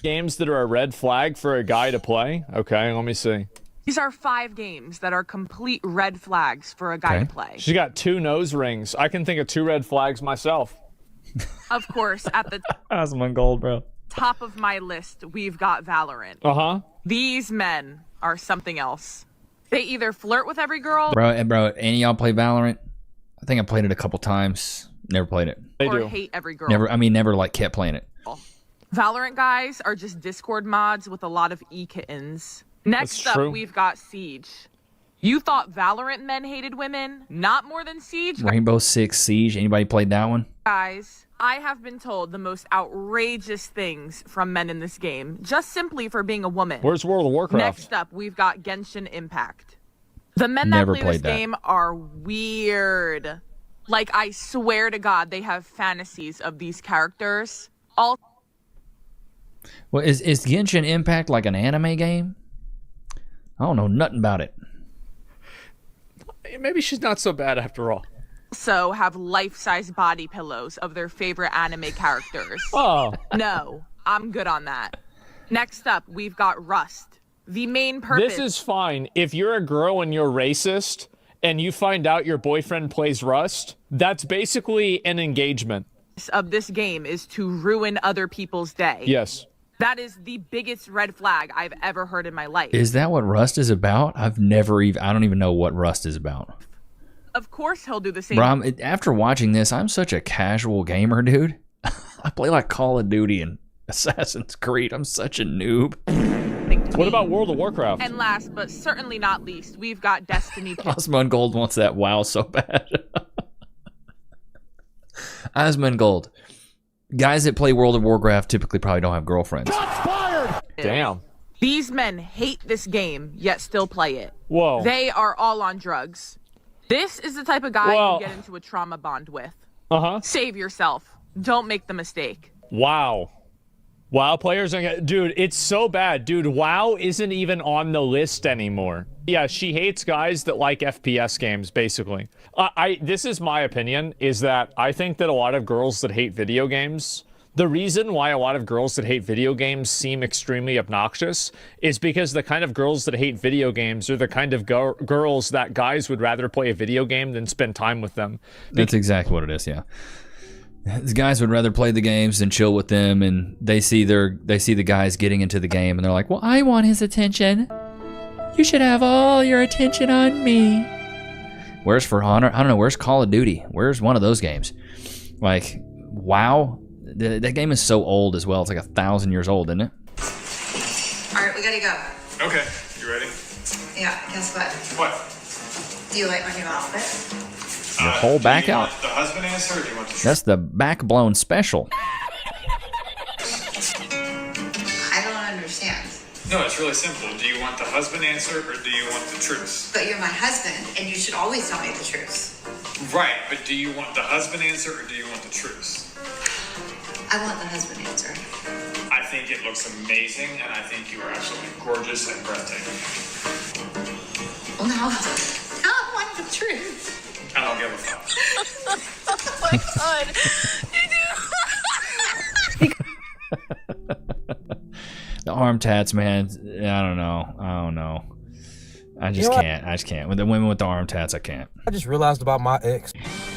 Games that are a red flag for a guy to play. Okay, let me see. These are 5 games that are complete red flags for a guy to play. She's got 2 nose rings. I can think of 2 red flags myself. Of course, at the Osmond Gold, bro. top of my list, we've got Valorant. Uh-huh. These men are something else. They either flirt with every girl Bro, any of y'all play Valorant? I think I played it a couple times. Never played it. or hate every girl. Never like kept playing it. Valorant guys are just Discord mods with a lot of e-kittens. Next That's up, true. we've got Siege. You thought Valorant men hated women? Not more than Siege Rainbow Six Siege. Anybody played that one? guys. I have been told the most outrageous things from men in this game, just simply for being a woman. Where's World of Warcraft? Next up, we've got Genshin Impact. The men that Never play this played that. game are weird. Like, I swear to God, they have fantasies of these characters. All Well, is Genshin Impact like an anime game? I don't know nothing about it. Maybe she's not so bad after all. also have life-size body pillows of their favorite anime characters. Oh. No, I'm good on that. Next up, we've got Rust. The main purpose This is fine. If you're a girl and you're racist and you find out your boyfriend plays Rust, that's basically an engagement. of this game is to ruin other people's day. Yes. That is the biggest red flag I've ever heard in my life. Is that what Rust is about? I don't even know what Rust is about. Of course he'll do the same. Bro, after watching this, I'm such a casual gamer, dude. I play like Call of Duty and Assassin's Creed. I'm such a noob. What about World of Warcraft? And last, but certainly not least, we've got Destiny 2. Osmond Gold wants that WoW so bad. Osmond Gold. Guys that play World of Warcraft typically probably don't have girlfriends. Damn. These men hate this game, yet still play it. Whoa. They are all on drugs. This is the type of guy Well- you get into a trauma bond with. Uh-huh. Save yourself. Don't make the mistake. Wow. WoW players are... Dude, it's so bad. Dude, WoW isn't even on the list anymore. Yeah, she hates guys that like FPS games, basically. This is my opinion, is that I think that a lot of girls that hate video games... The reason why a lot of girls that hate video games seem extremely obnoxious is because the kind of girls that hate video games are the kind of girls that guys would rather play a video game than spend time with them. That's exactly what it is, yeah. The guys would rather play the games than chill with them, and they see the guys getting into the game, and they're like, well, I want his attention. You should have all your attention on me. Where's For Honor? I don't know. Where's Call of Duty? Where's one of those games? Like, WoW? That game is so old as well. It's like 1,000 years old, isn't it? All right, we gotta go. Okay, you ready? Yeah, guess what? What? Do you like my new outfit? Your whole back out? The husband answer, or do you want the That's the back blown special. I don't understand. No, it's really simple. Do you want the husband answer, or do you want the truth? But you're my husband, and you should always tell me the truth. Right, but do you want the husband answer, or do you want the truth? I want the husband answer. I think it looks amazing, and I think you are absolutely gorgeous and breathtaking. Well, now I want the truth. I don't give a fuck. Oh my god. The arm tats, man. I don't know. I just can't. With the women with the arm tats, I can't. I just realized about my ex.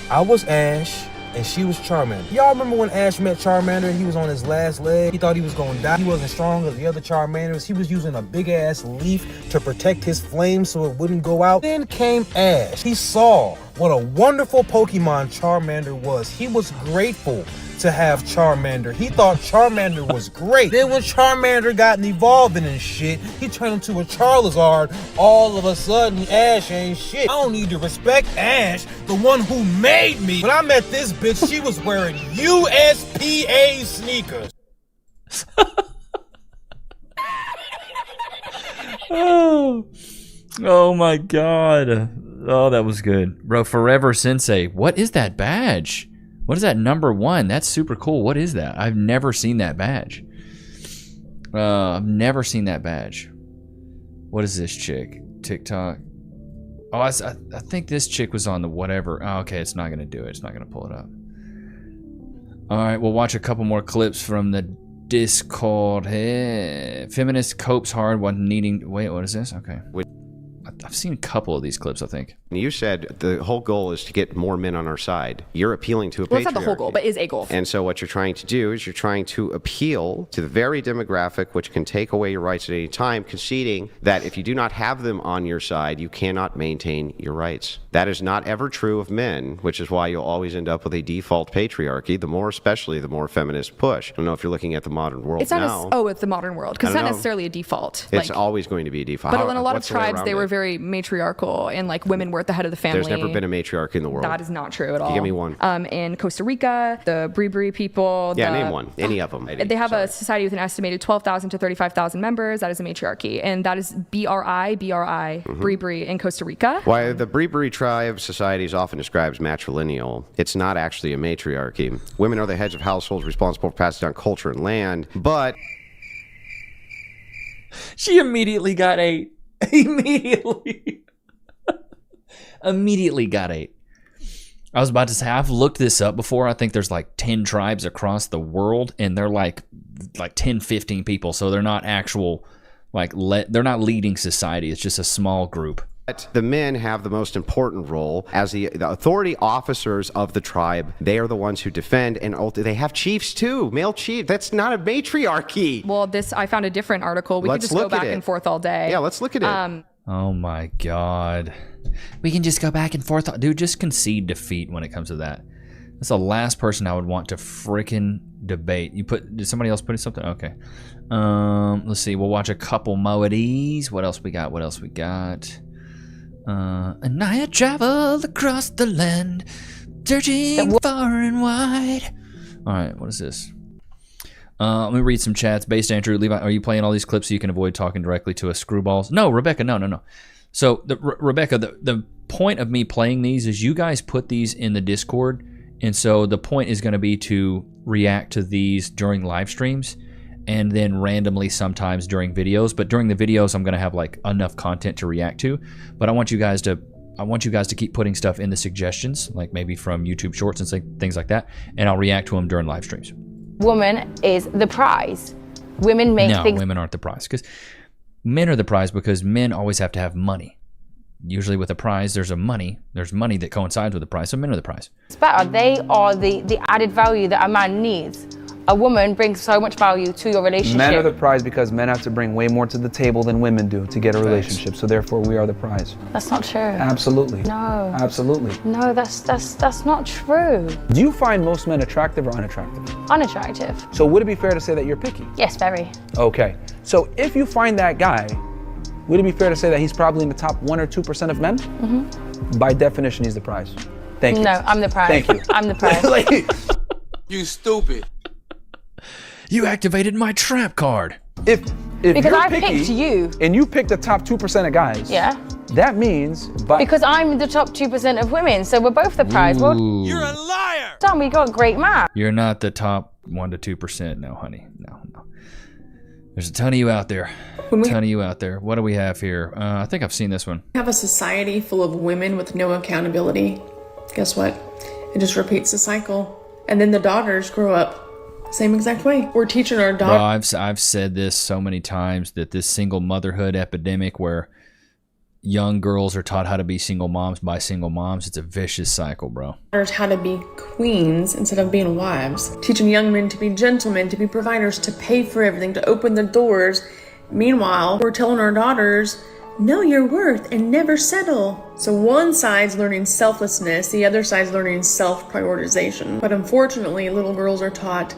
I was Ash, and she was Charmander. Y'all remember when Ash met Charmander? He was on his last leg. He thought he was going to die. He wasn't strong as the other Charmanders. He was using a big-ass leaf to protect his flame so it wouldn't go out. Then came Ash. He saw what a wonderful Pokemon Charmander was. He was grateful to have Charmander. He thought Charmander was great. Then when Charmander got evolving and shit, he turned into a Charizard. All of a sudden, Ash ain't shit. I don't need to respect Ash, the one who made me. When I met this bitch, she was wearing USPA sneakers. Oh my god. Oh, that was good. Bro, Forever Sensei. What is that badge? What is that number 1? That's super cool. What is that? I've never seen that badge. I've never seen that badge. What is this chick? TikTok. Oh, I think this chick was on the whatever. Oh, okay, it's not going to do it. It's not going to pull it up. All right, we'll watch a couple more clips from the Discord. Hey, feminist copes hard when needing... Wait, what is this? Okay. I've seen a couple of these clips, I think. You said the whole goal is to get more men on our side. You're appealing to a patriarchy. Well, it's not the whole goal, but is a goal. And so what you're trying to do is you're trying to appeal to the very demographic which can take away your rights at any time, conceding that if you do not have them on your side, you cannot maintain your rights. That is not ever true of men, which is why you'll always end up with a default patriarchy, especially the more feminist push. I don't know if you're looking at the modern world it's not it's the modern world, because it's not necessarily a default. It's always going to be a default. But in a lot of tribes, they were very matriarchal, and like women were at the head of the family. There's never been a matriarchy in the world. That is not true at all. Give me one. In Costa Rica, the Bribri people. Name one. Any of them. They have a society with an estimated 12,000 to 35,000 members. That is a matriarchy, and that is Bribri in Costa Rica. Why the Bribri tribe society is often described as matrilineal. It's not actually a matriarchy. Women are the heads of households responsible for passing down culture and land, but... She immediately got 8. Immediately got 8. I was about to say, I've looked this up before. I think there's like 10 tribes across the world, and they're like 10, 15 people. So they're not actual, they're not leading society. It's just a small group. The men have the most important role as the authority officers of the tribe. They are the ones who defend, and they have chiefs too, male chief. That's not a matriarchy. Well, I found a different article. We could just go back and forth all day. Yeah, let's look at it. Oh my god. We can just go back and forth. Dude, just concede defeat when it comes to that. That's the last person I would want to frickin' debate. Did somebody else put something? Okay. Let's see. We'll watch a couple more of these. What else we got? And I had traveled across the land, searching far and wide. All right, what is this? Let me read some chats. Based Andrew, Levi, are you playing all these clips so you can avoid talking directly to us screwballs? No, Rebecca, no. So, Rebecca, the point of me playing these is you guys put these in the Discord, and so the point is going to be to react to these during live streams, and then randomly sometimes during videos. But during the videos, I'm going to have enough content to react to. But I want you guys to keep putting stuff in the suggestions, like maybe from YouTube Shorts and things like that, and I'll react to them during live streams. Woman is the prize. Women make things. No, women aren't the prize, because men are the prize because men always have to have money. Usually with a prize, there's money that coincides with the prize, so men are the prize. It's better. They are the added value that a man needs. A woman brings so much value to your relationship. Men are the prize because men have to bring way more to the table than women do to get a relationship. So therefore, we are the prize. That's not true. Absolutely. No. Absolutely. No, that's not true. Do you find most men attractive or unattractive? Unattractive. So would it be fair to say that you're picky? Yes, very. Okay. So if you find that guy, would it be fair to say that he's probably in the top 1 or 2% of men? Mm-hmm. By definition, he's the prize. Thank you. No, I'm the prize. Thank you. I'm the prize. You stupid. You activated my trap card. If because you're I picky, picked you. And you picked the top 2% of guys. Yeah. That means because I'm the top 2% of women, so we're both the prize. Well, you're a liar. Son, we got a great match. You're not the top 1 to 2%. No, honey. No. There's a ton of you out there. What do we have here? I think I've seen this one. We have a society full of women with no accountability. Guess what? It just repeats the cycle. And then the daughters grow up same exact way. We're teaching our daughters. Bro, I've said this so many times that this single motherhood epidemic where young girls are taught how to be single moms by single moms, it's a vicious cycle, bro. How to be queens instead of being wives. Teaching young men to be gentlemen, to be providers, to pay for everything, to open the doors. Meanwhile, we're telling our daughters, know your worth and never settle. So one side's learning selflessness, the other side's learning self-prioritization. But unfortunately, little girls are taught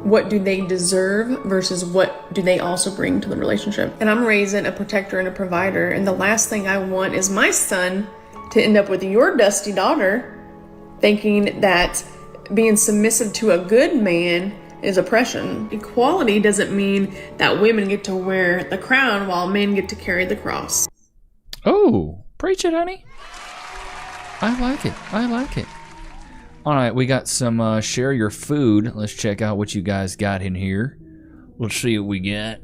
what do they deserve versus what do they also bring to the relationship. And I'm raising a protector and a provider, and the last thing I want is my son to end up with your dusty daughter thinking that being submissive to a good man is oppression. Equality doesn't mean that women get to wear the crown while men get to carry the cross. Oh, preach it, honey. I like it. All right, we got some share your food. Let's check out what you guys got in here. Let's see what we got.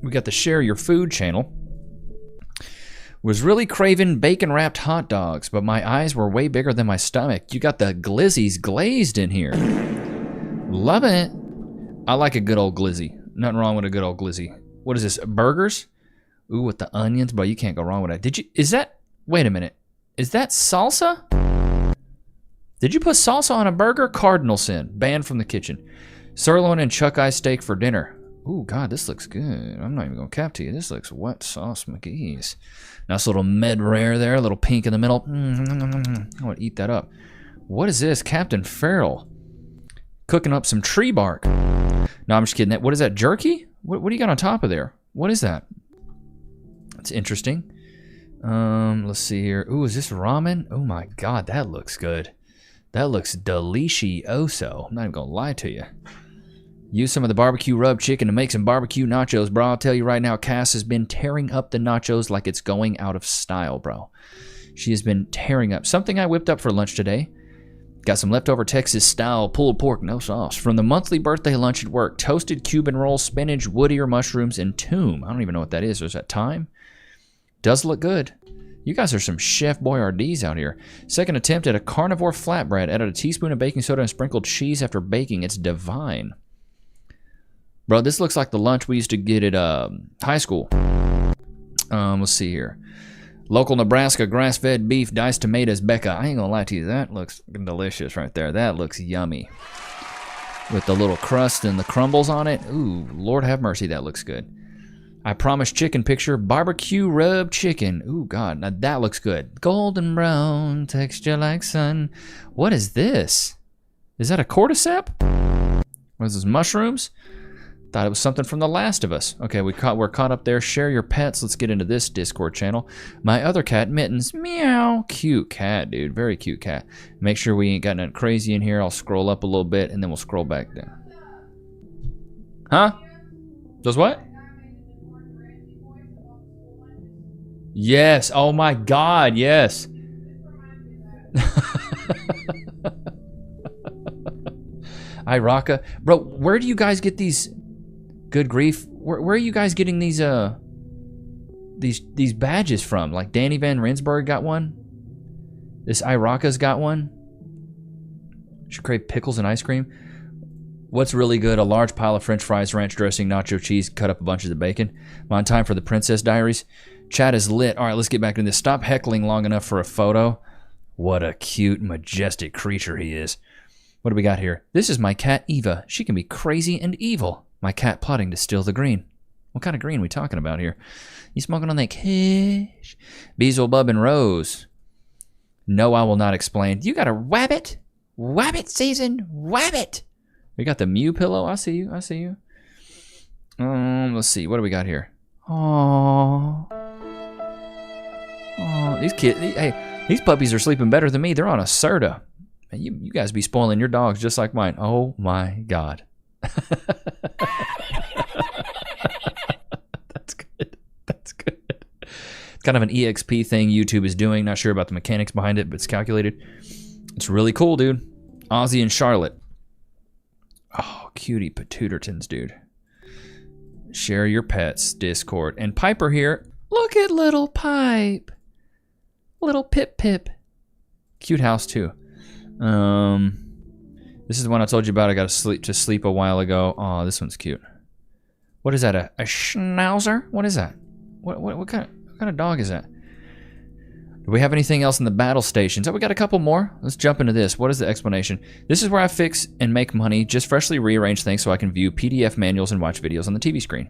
We got the share your food channel. Was really craving bacon wrapped hot dogs, but my eyes were way bigger than my stomach. You got the glizzies glazed in here. Love it. I like a good old glizzy. Nothing wrong with a good old glizzy. What is this? Burgers? Ooh, with the onions, bro. You can't go wrong with that. Wait a minute. Is that salsa? Did you put salsa on a burger? Cardinal sin. Banned from the kitchen. Sirloin and chuck eye steak for dinner. Ooh, God, this looks good. I'm not even going to cap to you. This looks wet sauce McGee's. Nice little med rare there. A little pink in the middle. I want to eat that up. What is this? Captain Farrell. Cooking up some tree bark. No, I'm just kidding. What is that, jerky? What do you got on top of there? What is that? That's interesting. Let's see here. Ooh, is this ramen? Oh my God, that looks good. That looks delicioso. I'm not even gonna lie to you. Use some of the barbecue rub chicken to make some barbecue nachos, bro. I'll tell you right now, Cass has been tearing up the nachos like it's going out of style, bro. She has been tearing up. Something I whipped up for lunch today. Got some leftover Texas-style pulled pork, no sauce, from the monthly birthday lunch at work. Toasted Cuban rolls, spinach, wood ear mushrooms, and thyme. I don't even know what that is. Is that thyme? Does look good. You guys are some Chef Boyardees out here. Second attempt at a carnivore flatbread. Added a teaspoon of baking soda and sprinkled cheese after baking. It's divine. Bro, this looks like the lunch we used to get at high school. Let's see here. Local Nebraska grass-fed beef, diced tomatoes, Becca. I ain't gonna lie to you, that looks delicious right there. That looks yummy. With the little crust and the crumbles on it. Ooh, Lord have mercy, that looks good. I promise chicken picture, barbecue rub chicken. Ooh, God, now that looks good. Golden brown, texture like sun. What is this? Is that a cordyceps? What is this, mushrooms? Thought it was something from The Last of Us. Okay, we're caught up there. Share your pets. Let's get into this Discord channel. My other cat, Mittens. Meow. Cute cat, dude. Very cute cat. Make sure we ain't got nothing crazy in here. I'll scroll up a little bit, and then we'll scroll back down. Huh? Does what? Yes. Oh, my God. Yes. Iraka. Bro, where do you guys get these... Good grief. Where are you guys getting these badges from? Like Danny Van Rensburg got one. This Iraka's got one. Should crave pickles and ice cream. What's really good? A large pile of french fries, ranch dressing, nacho cheese, cut up a bunch of the bacon. I'm on time for the Princess Diaries. Chat is lit. All right, let's get back to this. Stop heckling long enough for a photo. What a cute, majestic creature he is. What do we got here? This is my cat, Eva. She can be crazy and evil. My cat plotting to steal the green. What kind of green are we talking about here? You smoking on that kish? Beelzebub and Rose. No, I will not explain. You got a wabbit? Wabbit season? Wabbit! We got the Mew pillow. I see you. I see you. Let's see. What do we got here? Aww. Oh, these kids. Hey, these puppies are sleeping better than me. They're on a Serta. Man, you guys be spoiling your dogs just like mine. Oh my God. That's good. That's good. It's kind of an EXP thing YouTube is doing. Not sure about the mechanics behind it, but it's calculated. It's really cool, dude. Ozzy and Charlotte. Oh, cutie patootertons, dude. Share your pets, Discord. And Piper here. Look at little Pipe. Little Pip. Cute house, too. This is the one I told you about. I got to sleep a while ago. Oh, this one's cute. What is that? A schnauzer? What is that? What kind of dog is that? Do we have anything else in the battle stations? Oh, we got a couple more. Let's jump into this. What is the explanation? This is where I fix and make money. Just freshly rearrange things so I can view PDF manuals and watch videos on the TV screen.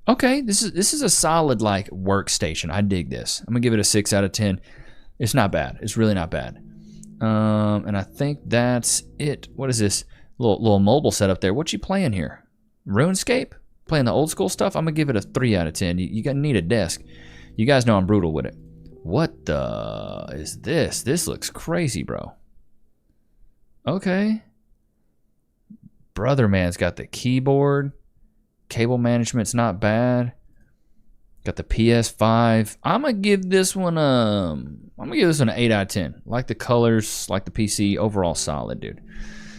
Okay, this is a solid like workstation. I dig this. I'm gonna give it a 6 out of 10. It's not bad. It's really not bad. And I think that's it. What is this little mobile setup there? What you playing here? RuneScape? Playing the old school stuff? I'm gonna give it a 3 out of 10. You gotta need a desk. You guys know I'm brutal with it. What the is this? This looks crazy, bro. Okay. Brother man's got the keyboard. Cable management's not bad. Got the PS5. I'm gonna give this one an 8 out of 10. Like the colors, like the PC, overall solid, dude.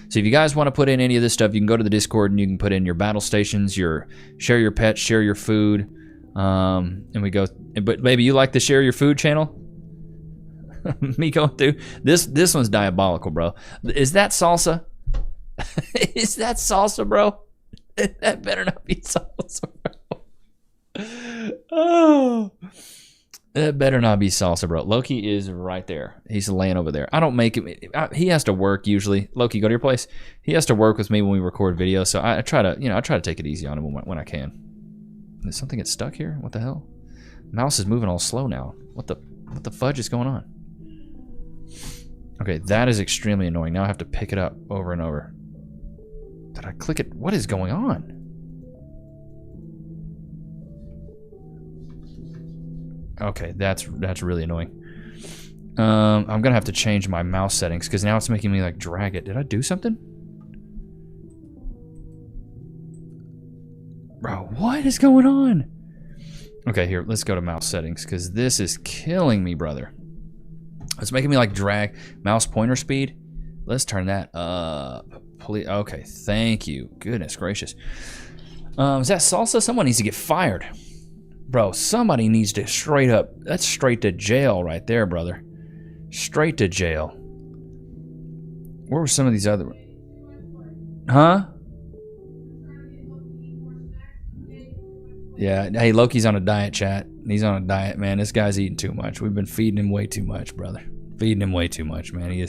So if you guys want to put in any of this stuff, you can go to the Discord and you can put in your battle stations, share your pets, share your food. And we go, but maybe you like the share your food channel? Me going through this one's diabolical, bro. Is that salsa? Is that salsa, bro? That better not be salsa, bro. Oh, that better not be salsa, bro. Loki is right there. He's laying over there. I don't make it. He has to work usually. Loki, go to your place. He has to work with me when we record videos, so I try to take it easy on him when I can. Did something get stuck here? What the hell? Mouse is moving all slow now. What the fudge is going on? Okay, that is extremely annoying. Now I have to pick it up over and over. Did I click it? What is going on? Okay, that's really annoying. I'm gonna have to change my mouse settings because now it's making me like drag it. Did I do something? Bro, what is going on? Okay, here, let's go to mouse settings because this is killing me, brother. It's making me like drag mouse pointer speed. Let's turn that up. Please. Okay, thank you. Goodness gracious. Is that salsa? Someone needs to get fired. Bro, somebody needs to straight up. That's straight to jail right there, brother. Straight to jail. Where were some of these other... Huh? Yeah, hey, Loki's on a diet, chat. He's on a diet, man. This guy's eating too much. We've been feeding him way too much, brother. Feeding him way too much, man. He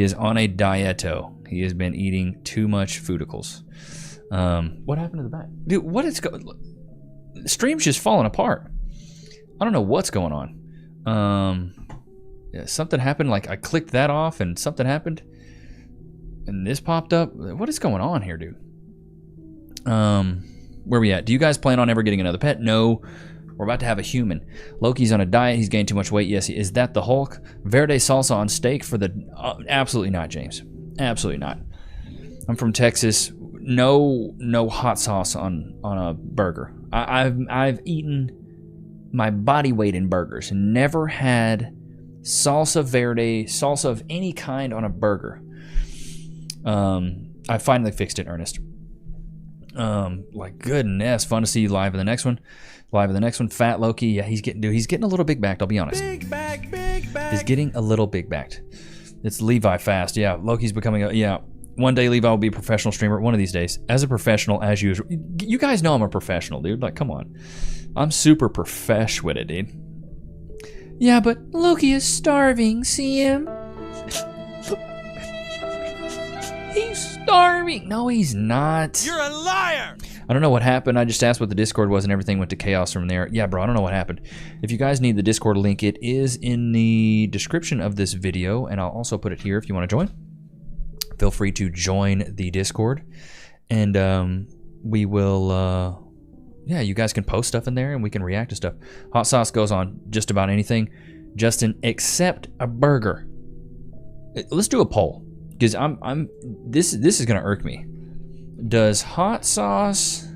is on a dieto. He has been eating too much foodicals. What happened to the back? Dude, what is going... The stream's just falling apart. I don't know what's going on. Yeah, something happened. Like, I clicked that off and something happened. And this popped up. What is going on here, dude? Where we at? Do you guys plan on ever getting another pet? No. We're about to have a human. Loki's on a diet. He's gained too much weight. Yes. Is that the Hulk? Verde salsa on steak for the... absolutely not, James. Absolutely not. I'm from Texas. No hot sauce on a burger. I've eaten my body weight in burgers. Never had salsa verde, salsa of any kind on a burger. I finally fixed it, Ernest. Like goodness, fun to see you live in the next one. Fat Loki, yeah, he's getting a little big backed, I'll be honest. Big back. He's getting a little big backed. It's Levi fast, yeah. Loki's becoming one day Levi will be a professional streamer, one of these days. As a professional, as usual. You guys know I'm a professional, dude. Like, come on. I'm super profesh with it, dude. Yeah, but Loki is starving. See him? He's starving. No, he's not. You're a liar! I don't know what happened. I just asked what the Discord was and everything went to chaos from there. Yeah, bro, I don't know what happened. If you guys need the Discord link, it is in the description of this video, and I'll also put it here if you want to join. Feel free to join the Discord, and we will, yeah, you guys can post stuff in there and we can react to stuff. Hot sauce goes on just about anything, Justin, except a burger. Let's do a poll, because this is gonna irk me. Does hot sauce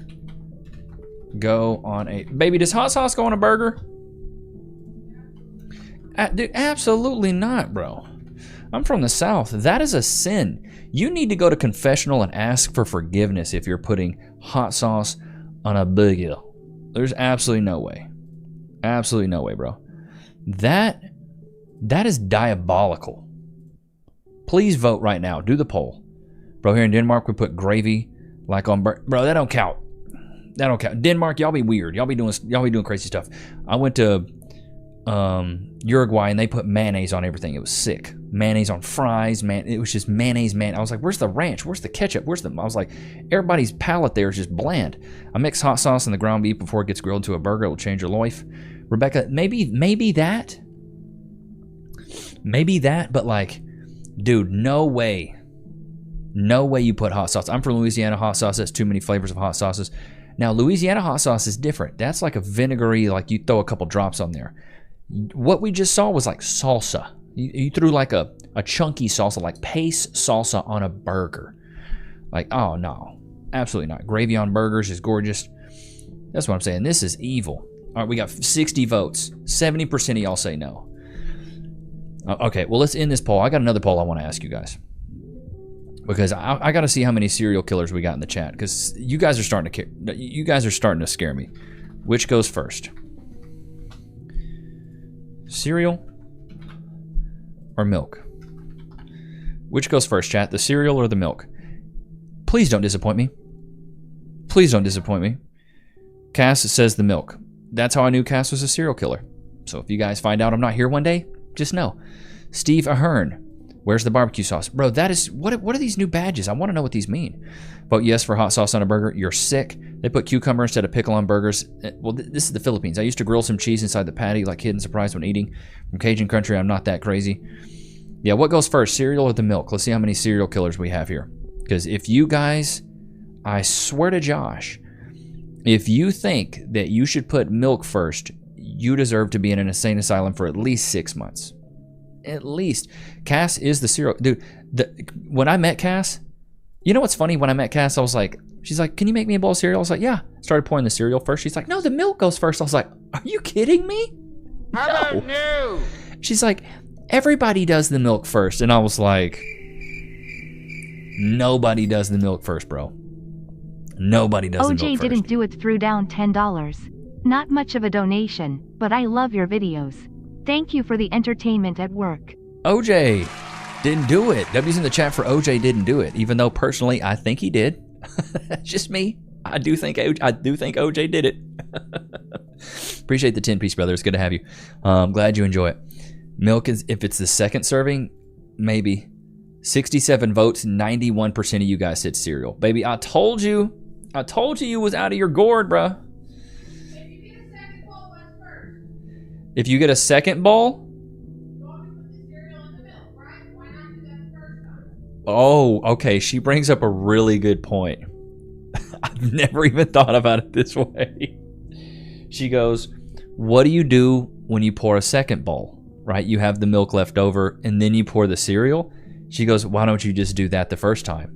go on a... Baby, does hot sauce go on a burger? Dude, absolutely not, bro. I'm from the South. That is a sin. You need to go to confessional and ask for forgiveness if you're putting hot sauce on a burger. There's absolutely no way. Absolutely no way, bro. That is diabolical. Please vote right now. Do the poll. Bro, here in Denmark, we put gravy like on bro, that don't count. That don't count. Denmark, y'all be weird. Y'all be doing crazy stuff. I went to Uruguay and they put mayonnaise on everything. It was sick. Mayonnaise on fries, man. It was just mayonnaise, man. I was like, where's the ranch? Where's the ketchup? I was like, everybody's palate there is just bland. I mix hot sauce in the ground beef before it gets grilled into a burger. It will change your life. Rebecca, maybe that. Maybe that, but like, dude, no way. No way you put hot sauce. I'm from Louisiana. Hot sauce has too many flavors of hot sauces. Now, Louisiana hot sauce is different. That's like a vinegary, like you throw a couple drops on there. What we just saw was like salsa. You threw like a chunky salsa, like paste salsa on a burger. Like, oh no, absolutely not. Gravy on burgers is gorgeous. That's what I'm saying. This is evil. All right, we got 60 votes. 70% of y'all say no. Okay, well, let's end this poll. I got another poll I want to ask you guys, because I got to see how many serial killers we got in the chat, because you guys are starting to scare me. Which goes first? Cereal or milk? Which goes first, chat? The cereal or the milk? Please don't disappoint me. Please don't disappoint me. Cass says the milk. That's how I knew Cass was a serial killer. So if you guys find out I'm not here one day, just know. Steve Ahern, where's the barbecue sauce? Bro, that is, what are these new badges? I want to know what these mean. Vote yes for hot sauce on a burger. You're sick. They put cucumber instead of pickle on burgers. Well, this is the Philippines. I used to grill some cheese inside the patty like hidden surprise when eating. From Cajun country, I'm not that crazy. Yeah, what goes first, cereal or the milk? Let's see how many serial killers we have here. Because if you guys, I swear to Josh, if you think that you should put milk first, you deserve to be in an insane asylum for at least 6 months. At least. Cass is the serial... Dude, when I met Cass, you know what's funny? When I met Cass, I was like, she's like, can you make me a bowl of cereal? I was like, yeah. Started pouring the cereal first. She's like, no, the milk goes first. I was like, are you kidding me? No. She's like, everybody does the milk first. And I was like, nobody does the milk first, bro. Nobody does the milk OJ first. didn't do it, threw down $10. Not much of a donation, but I love your videos. Thank you for the entertainment at work. OJ didn't do it. W's in the chat for OJ didn't do it, even though personally I think he did. That's just me. I do think OJ did it. Appreciate the 10-piece, brother. It's good to have you. I'm glad you enjoy it. Milk is, if it's the second serving, maybe. 67 votes, 91% of you guys said cereal. Baby, I told you you was out of your gourd, bruh. If you get a second bowl? Oh, okay. She brings up a really good point. I've never even thought about it this way. She goes, what do you do when you pour a second bowl? Right? You have the milk left over and then you pour the cereal. She goes, why don't you just do that the first time?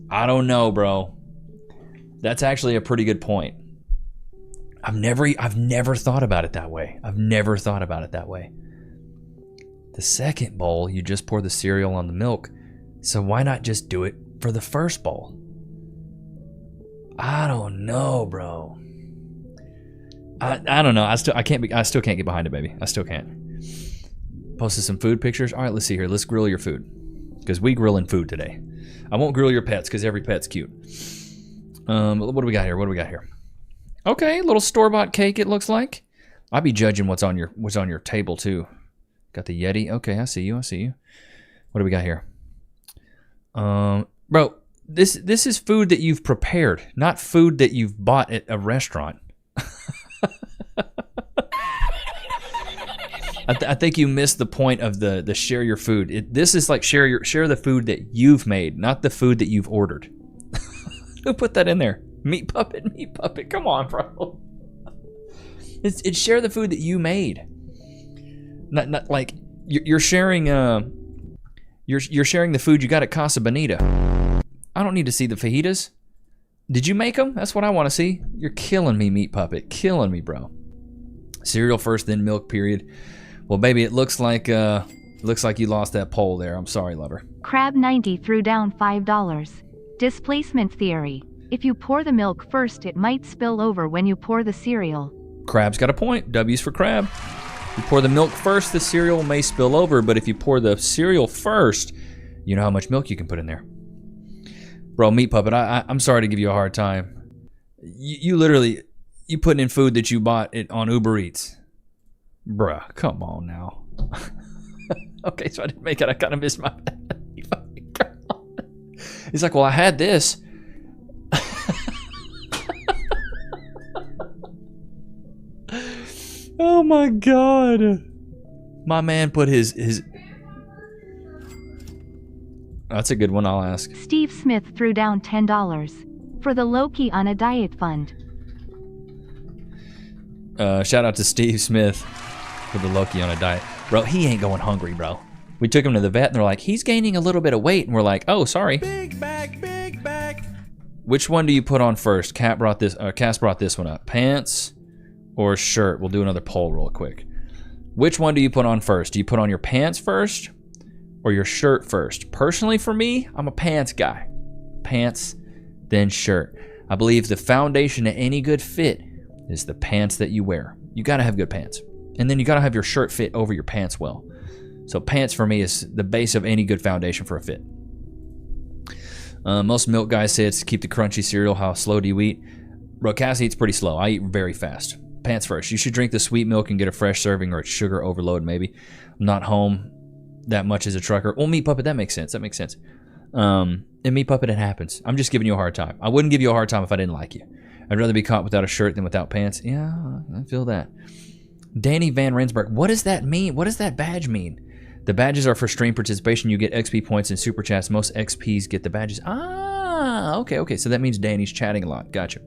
I don't know, bro. That's actually a pretty good point. I've never thought about it that way. I've never thought about it that way. The second bowl, you just pour the cereal on the milk. So why not just do it for the first bowl? I don't know, bro. I don't know. I still can't get behind it, baby. I still can't. Posted some food pictures. All right, let's see here. Let's grill your food, because we grilling food today. I won't grill your pets because every pet's cute. What do we got here? What do we got here? Okay, little store-bought cake. It looks like. I'd be judging what's on your table too. Got the Yeti. Okay, I see you. I see you. What do we got here? Bro, this is food that you've prepared, not food that you've bought at a restaurant. I think you missed the point of the share your food. This is like share the food that you've made, not the food that you've ordered. Who put that in there? Meat puppet. Come on, bro. It's share the food that you made. Not like you're sharing. You're sharing the food you got at Casa Bonita. I don't need to see the fajitas. Did you make them? That's what I want to see. You're killing me, meat puppet. Killing me, bro. Cereal first, then milk. Period. Well, baby, it looks like you lost that poll there. I'm sorry, lover. Crab90 threw down $5. Displacement theory. If you pour the milk first, it might spill over when you pour the cereal. Crab's got a point. W's for crab. You pour the milk first, the cereal may spill over, but if you pour the cereal first, you know how much milk you can put in there. Bro, meat puppet, I'm sorry to give you a hard time. You literally, you putting in food that you bought on Uber Eats. Bruh, come on now. Okay, so I didn't make it. I kind of missed my He's like, well, I had this. Oh my God. My man put his... That's a good one, I'll ask. Steve Smith threw down $10 for the Loki on a diet fund. Shout out to Steve Smith for the Loki on a diet. Bro, he ain't going hungry, bro. We took him to the vet and they're like, he's gaining a little bit of weight. And we're like, oh, sorry. Big back, big back. Which one do you put on first? Cass brought this one up. Pants or shirt? We'll do another poll real quick. Which one do you put on first? Do you put on your pants first or your shirt first? Personally, for me, I'm a pants guy. Pants, then shirt. I believe the foundation of any good fit is the pants that you wear. You gotta have good pants. And then you gotta have your shirt fit over your pants well. So pants for me is the base of any good foundation for a fit. Most milk guys say it's to keep the crunchy cereal. How slow do you eat? Bro, Cass eats pretty slow. I eat very fast. Pants first. You should drink the sweet milk and get a fresh serving, or it's sugar overload maybe. I'm not home that much as a trucker. Well, meat puppet, that makes sense. That makes sense. And meat puppet, it happens. I'm just giving you a hard time. I wouldn't give you a hard time if I didn't like you. I'd rather be caught without a shirt than without pants. Yeah, I feel that. Danny Van Rensburg, what does that mean? What does that badge mean? The badges are for stream participation. You get XP points and super chats. Most XPs get the badges. Ah, okay. So that means Danny's chatting a lot. Gotcha.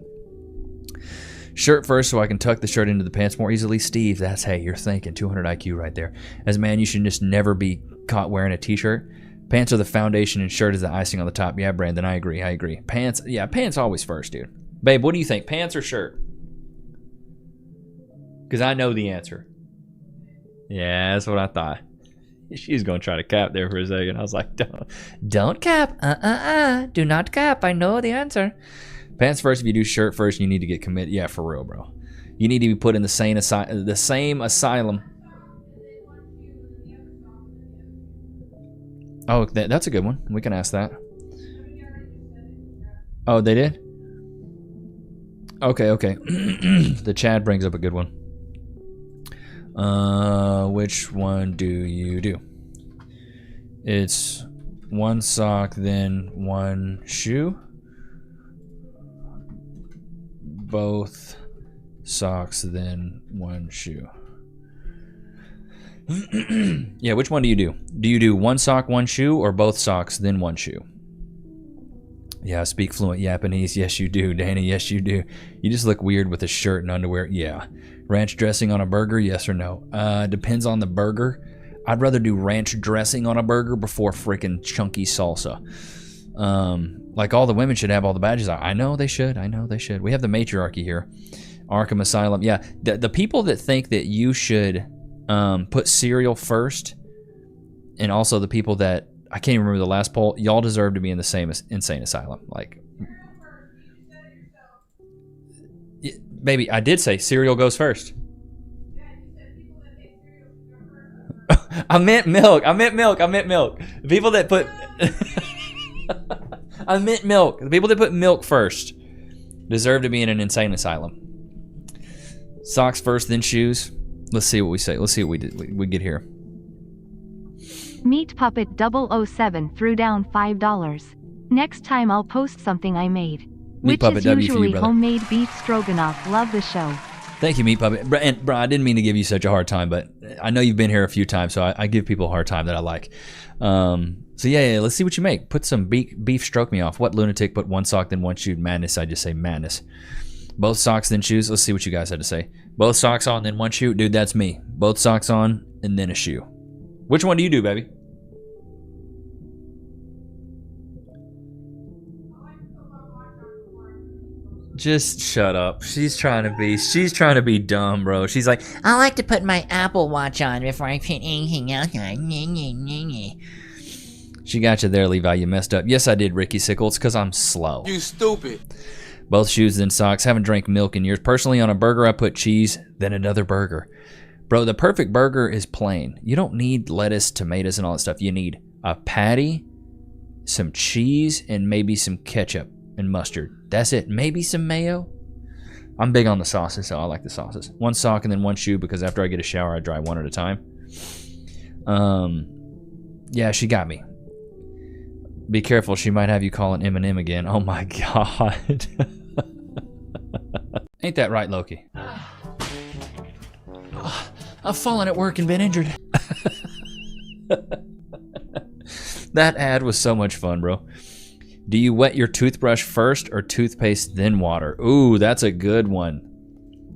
Shirt first so I can tuck the shirt into the pants more easily. Steve, that's, hey, you're thinking 200 IQ right there. As a man, you should just never be caught wearing a t-shirt. Pants are the foundation and shirt is the icing on the top. Yeah, Brandon, I agree. Pants, yeah, pants always first, dude. Babe, what do you think? Pants or shirt? Because I know the answer. Yeah, that's what I thought. She's going to try to cap there for a second. I was like, don't cap. Do not cap. I know the answer. Pants first. If you do shirt first, you need to get committed. Yeah, for real, bro. You need to be put in the same asylum. Oh, that's a good one. We can ask that. Oh, they did? Okay. The Chad brings up a good one. Which one do you do? It's one sock, then one shoe. Both socks, then one shoe. Yeah, which one do you do? Do you do one sock, one shoe, or both socks, then one shoe? Yeah, speak fluent Japanese. Yes, you do, Danny. Yes, you do. You just look weird with a shirt and underwear. Yeah. Ranch dressing on a burger, yes or no? Depends on the burger. I'd rather do ranch dressing on a burger before freaking chunky salsa. Like all the women should have all the badges. I know they should. We have the matriarchy here. Arkham Asylum. Yeah, the people that think that you should put cereal first, and also the people that, I can't even remember the last poll, y'all deserve to be in the same insane asylum. Like, baby, I did say cereal goes first. I meant milk. The people that put I meant milk. The people that put milk first. Deserve to be in an insane asylum. Socks first, then shoes. Let's see what we say. Let's see what we get here. Meat Puppet 007 threw down $5. Next time I'll post something I made. Which Puppet is W for you, usually brother. homemade beef stroganoff. Love the show. Thank you, Meat Puppet. And bro, I didn't mean to give you such a hard time, but I know you've been here a few times, so I give people a hard time that I like. So yeah, let's see what you make. Put some beef stroke me off. What lunatic put one sock then one shoe? Madness. I just say madness. Both socks then shoes. Let's see what you guys had to say. Both socks on then one shoe. Dude, that's me. Both socks on and then a shoe. Which one do you do, baby? Just shut up. She's trying to be dumb, bro. She's like, I like to put my Apple Watch on before I put anything else on. she got you there, Levi. You messed up. Yes, I did, Ricky Sickle. It's because I'm slow. You stupid. Both shoes then socks. Haven't drank milk in years. Personally, on a burger, I put cheese, then another burger. Bro, the perfect burger is plain. You don't need lettuce, tomatoes, and all that stuff. You need a patty, some cheese, and maybe some ketchup and mustard. That's it. Maybe some mayo. I'm big on the sauces, so I like the sauces. One sock and then one shoe because after I get a shower, I dry one at a time. Yeah, she got me. Be careful. She might have you calling Eminem again. Oh my God. Ain't that right, Loki? I've fallen at work and been injured. That ad was so much fun, bro. Do you wet your toothbrush first or toothpaste then water? Ooh, that's a good one.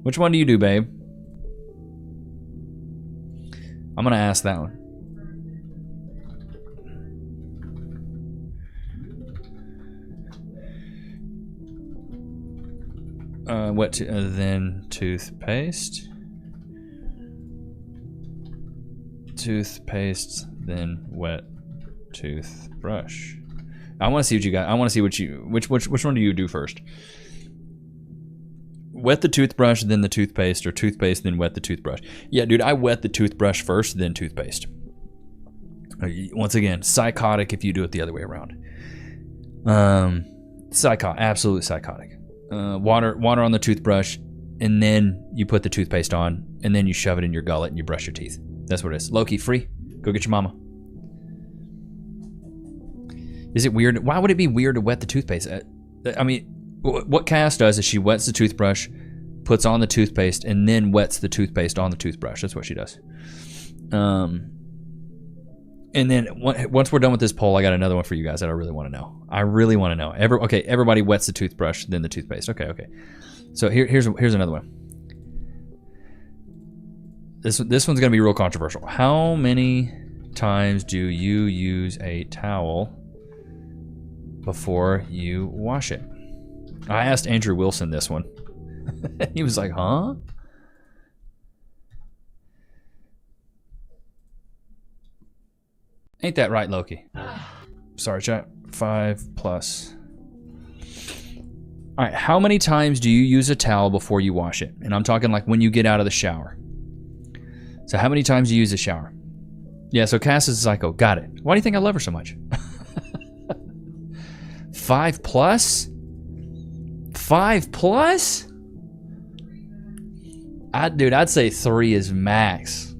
Which one do you do, babe? I'm gonna ask that one. Then toothpaste. Toothpaste, then wet toothbrush. I want to see what you got. I want to see what you which one do you do first? Wet the toothbrush, then the toothpaste, or toothpaste, then wet the toothbrush. Yeah, dude, I wet the toothbrush first, then toothpaste. Once again, psychotic if you do it the other way around. Absolute psychotic. Water on the toothbrush, and then you put the toothpaste on, and then you shove it in your gullet and you brush your teeth. That's what it is. Loki, free. Go get your mama. Is it weird? Why would it be weird to wet the toothpaste? I mean, what Cass does is she wets the toothbrush, puts on the toothpaste, and then wets the toothpaste on the toothbrush. That's what she does. And then once we're done with this poll, I got another one for you guys that I really want to know. I really want to know. Everybody wets the toothbrush, then the toothpaste. Okay. So here's another one. This one's gonna be real controversial. How many times do you use a towel before you wash it? I asked Andrew Wilson this one. He was like, huh? Ain't that right, Loki? Sorry, chat. 5+. All right, how many times do you use a towel before you wash it? And I'm talking like when you get out of the shower. So how many times do you use a shower? Yeah, so Cass is a psycho. Got it. Why do you think I love her so much? 5+? 5+? Dude, I'd say 3 is max.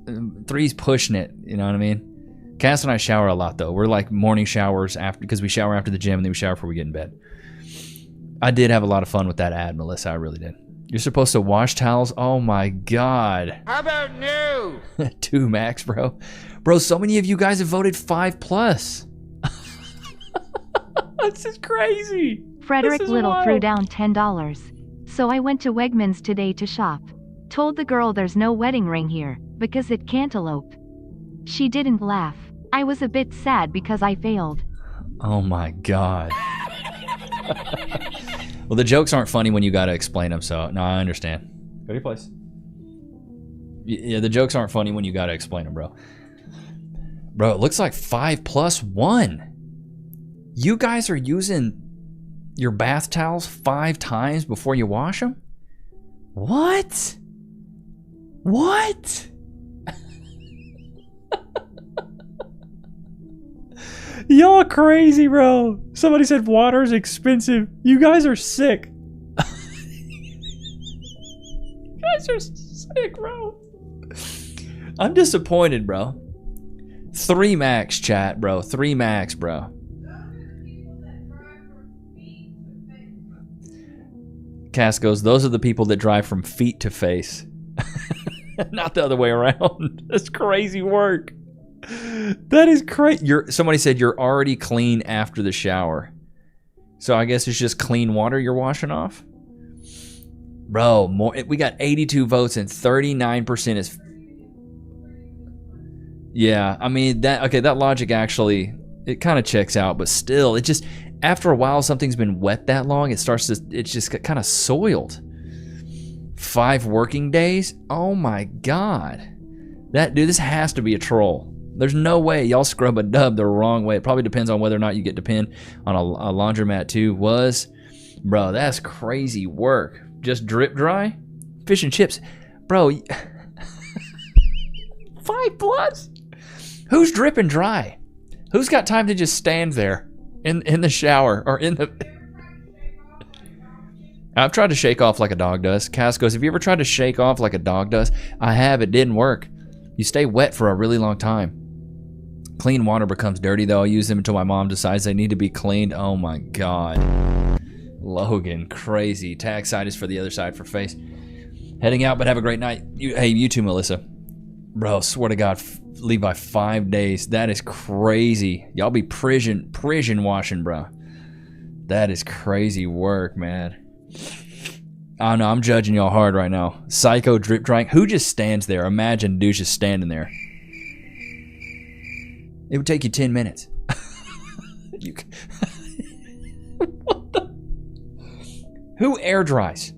3's pushing it, you know what I mean? Cass and I shower a lot though. We're like morning showers because we shower after the gym and then we shower before we get in bed. I did have a lot of fun with that ad, Melissa. I really did. You're supposed to wash towels? Oh my God. How about no? 2 max, bro. Bro, so many of you guys have voted 5+. This is crazy. Frederick This is Little wild. threw down $10. So I went to Wegmans today to shop. Told the girl there's no wedding ring here, because it cantaloupe. She didn't laugh. I was a bit sad because I failed. Oh my God. Well, the jokes aren't funny when you gotta explain them, so no, I understand. Go to your place. Yeah, the jokes aren't funny when you gotta explain them, bro. Bro, it looks like 5+1. You guys are using your bath towels 5 times before you wash them? What? What? Y'all crazy, bro. Somebody said water's expensive. You guys are sick. are sick, bro. I'm disappointed, bro. 3 max, chat, bro. 3 max, bro. Cass goes, those are the people that drive from feet to face. Not the other way around. That's crazy work. That is crazy. Somebody said you're already clean after the shower. So I guess it's just clean water you're washing off? Bro, we got 82 votes and 39% is... Yeah, I mean, that logic actually, it kind of checks out, but still, it just, after a while, something's been wet that long, it's just kind of soiled. 5 working days? Oh my God. Dude, this has to be a troll. There's no way y'all scrub a dub the wrong way. It probably depends on whether or not you get to pin on a laundromat too. Bro, that's crazy work. Just drip dry? Fish and chips. Bro, 5+? Who's dripping dry? Who's got time to just stand there in the shower or in the... I've tried to shake off like a dog does. Cass goes, have you ever tried to shake off like a dog does? I have. It didn't work. You stay wet for a really long time. Clean water becomes dirty, though. I use them until my mom decides they need to be cleaned. Oh, my God. Logan, crazy. Tag side is for the other side for face. Heading out, but have a great night. Hey, you too, Melissa. Bro, swear to God, Levi, 5 days. That is crazy. Y'all be prison washing, bro. That is crazy work, man. I don't know. I'm judging y'all hard right now. Psycho drip drying. Who just stands there? Imagine dude just standing there. It would take you 10 minutes. What the? Who air dries?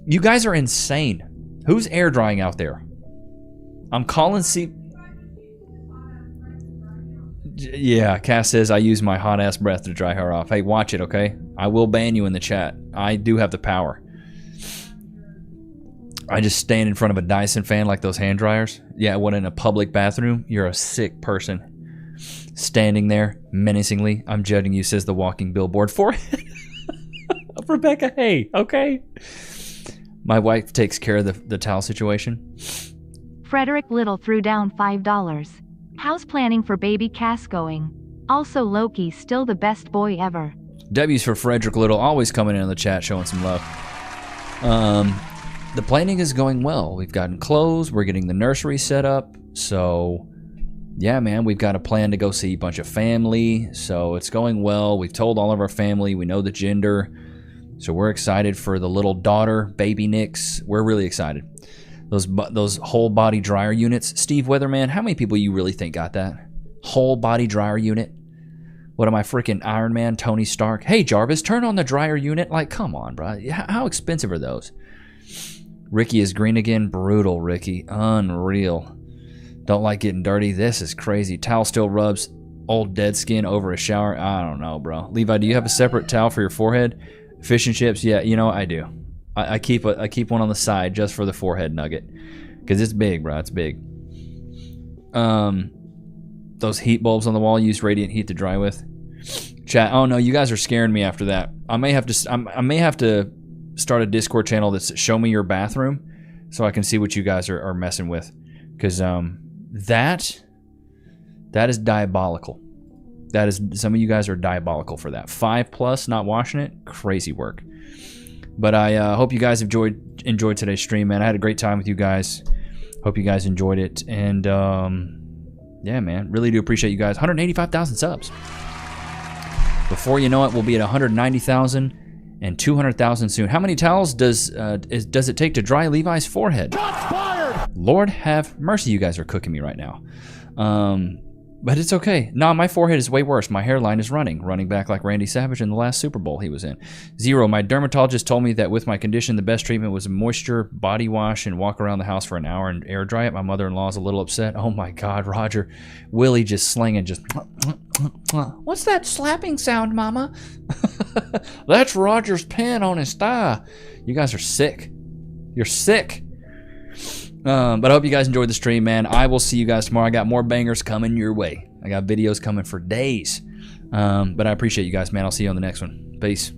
You guys are insane. Who's air drying out there? I'm calling Yeah, Cass says I use my hot ass breath to dry her off. Hey, watch it, okay? I will ban you in the chat. I do have the power. I just stand in front of a Dyson fan like those hand dryers. Yeah, what, in a public bathroom? You're a sick person. Standing there menacingly. I'm judging you, says the walking billboard. Forehead. Rebecca, hey, okay? My wife takes care of the towel situation. Frederick Little threw down $5. How's planning for baby Cass going? Also, Loki, still the best boy ever. W's for Frederick Little, always coming in the chat, showing some love. The planning is going well. We've gotten clothes. We're getting the nursery set up. So, yeah, man, we've got a plan to go see a bunch of family. So it's going well. We've told all of our family. We know the gender. So we're excited for the little daughter, baby Nichs. We're really excited. Those whole body dryer units. Steve Weatherman, how many people you really think got that? Whole body dryer unit? What am I, freaking Iron Man, Tony Stark? Hey, Jarvis, turn on the dryer unit. Like, come on, bro. How expensive are those? Ricky is green again. Brutal, Ricky. Unreal. Don't like getting dirty. This is crazy. Towel still rubs old dead skin over a shower. I don't know, bro. Levi, do you have a separate towel for your forehead? Fish and chips? Yeah, you know, I do. I keep one on the side just for the forehead nugget. Because it's big, bro. It's big. Those heat bulbs on the wall, use radiant heat to dry with. Chat, oh no, you guys are scaring me after that. I may have to start a Discord channel that's show me your bathroom so I can see what you guys are messing with. Because that is diabolical. That is, some of you guys are diabolical for that. 5+ not washing it, crazy work. But I hope you guys enjoyed today's stream, man. I had a great time with you guys. Hope you guys enjoyed it. And yeah, man, really do appreciate you guys. 185,000 subs. Before you know it, we'll be at 190,000 and 200,000 soon. How many towels does it take to dry Levi's forehead? Shots fired! Lord have mercy, you guys are cooking me right now. But it's okay. Nah, my forehead is way worse. My hairline is running back like Randy Savage in the last Super Bowl he was in. 0, my dermatologist told me that with my condition, the best treatment was a moisture body wash and walk around the house for an hour and air dry it. My mother-in-law is a little upset. Oh my God, Roger. Willie just slinging, just... What's that slapping sound, Mama? That's Roger's pen on his thigh. You guys are sick. You're sick. But I hope you guys enjoyed the stream, man. I will see you guys tomorrow. I got more bangers coming your way. I got videos coming for days. But I appreciate you guys, man. I'll see you on the next one. Peace.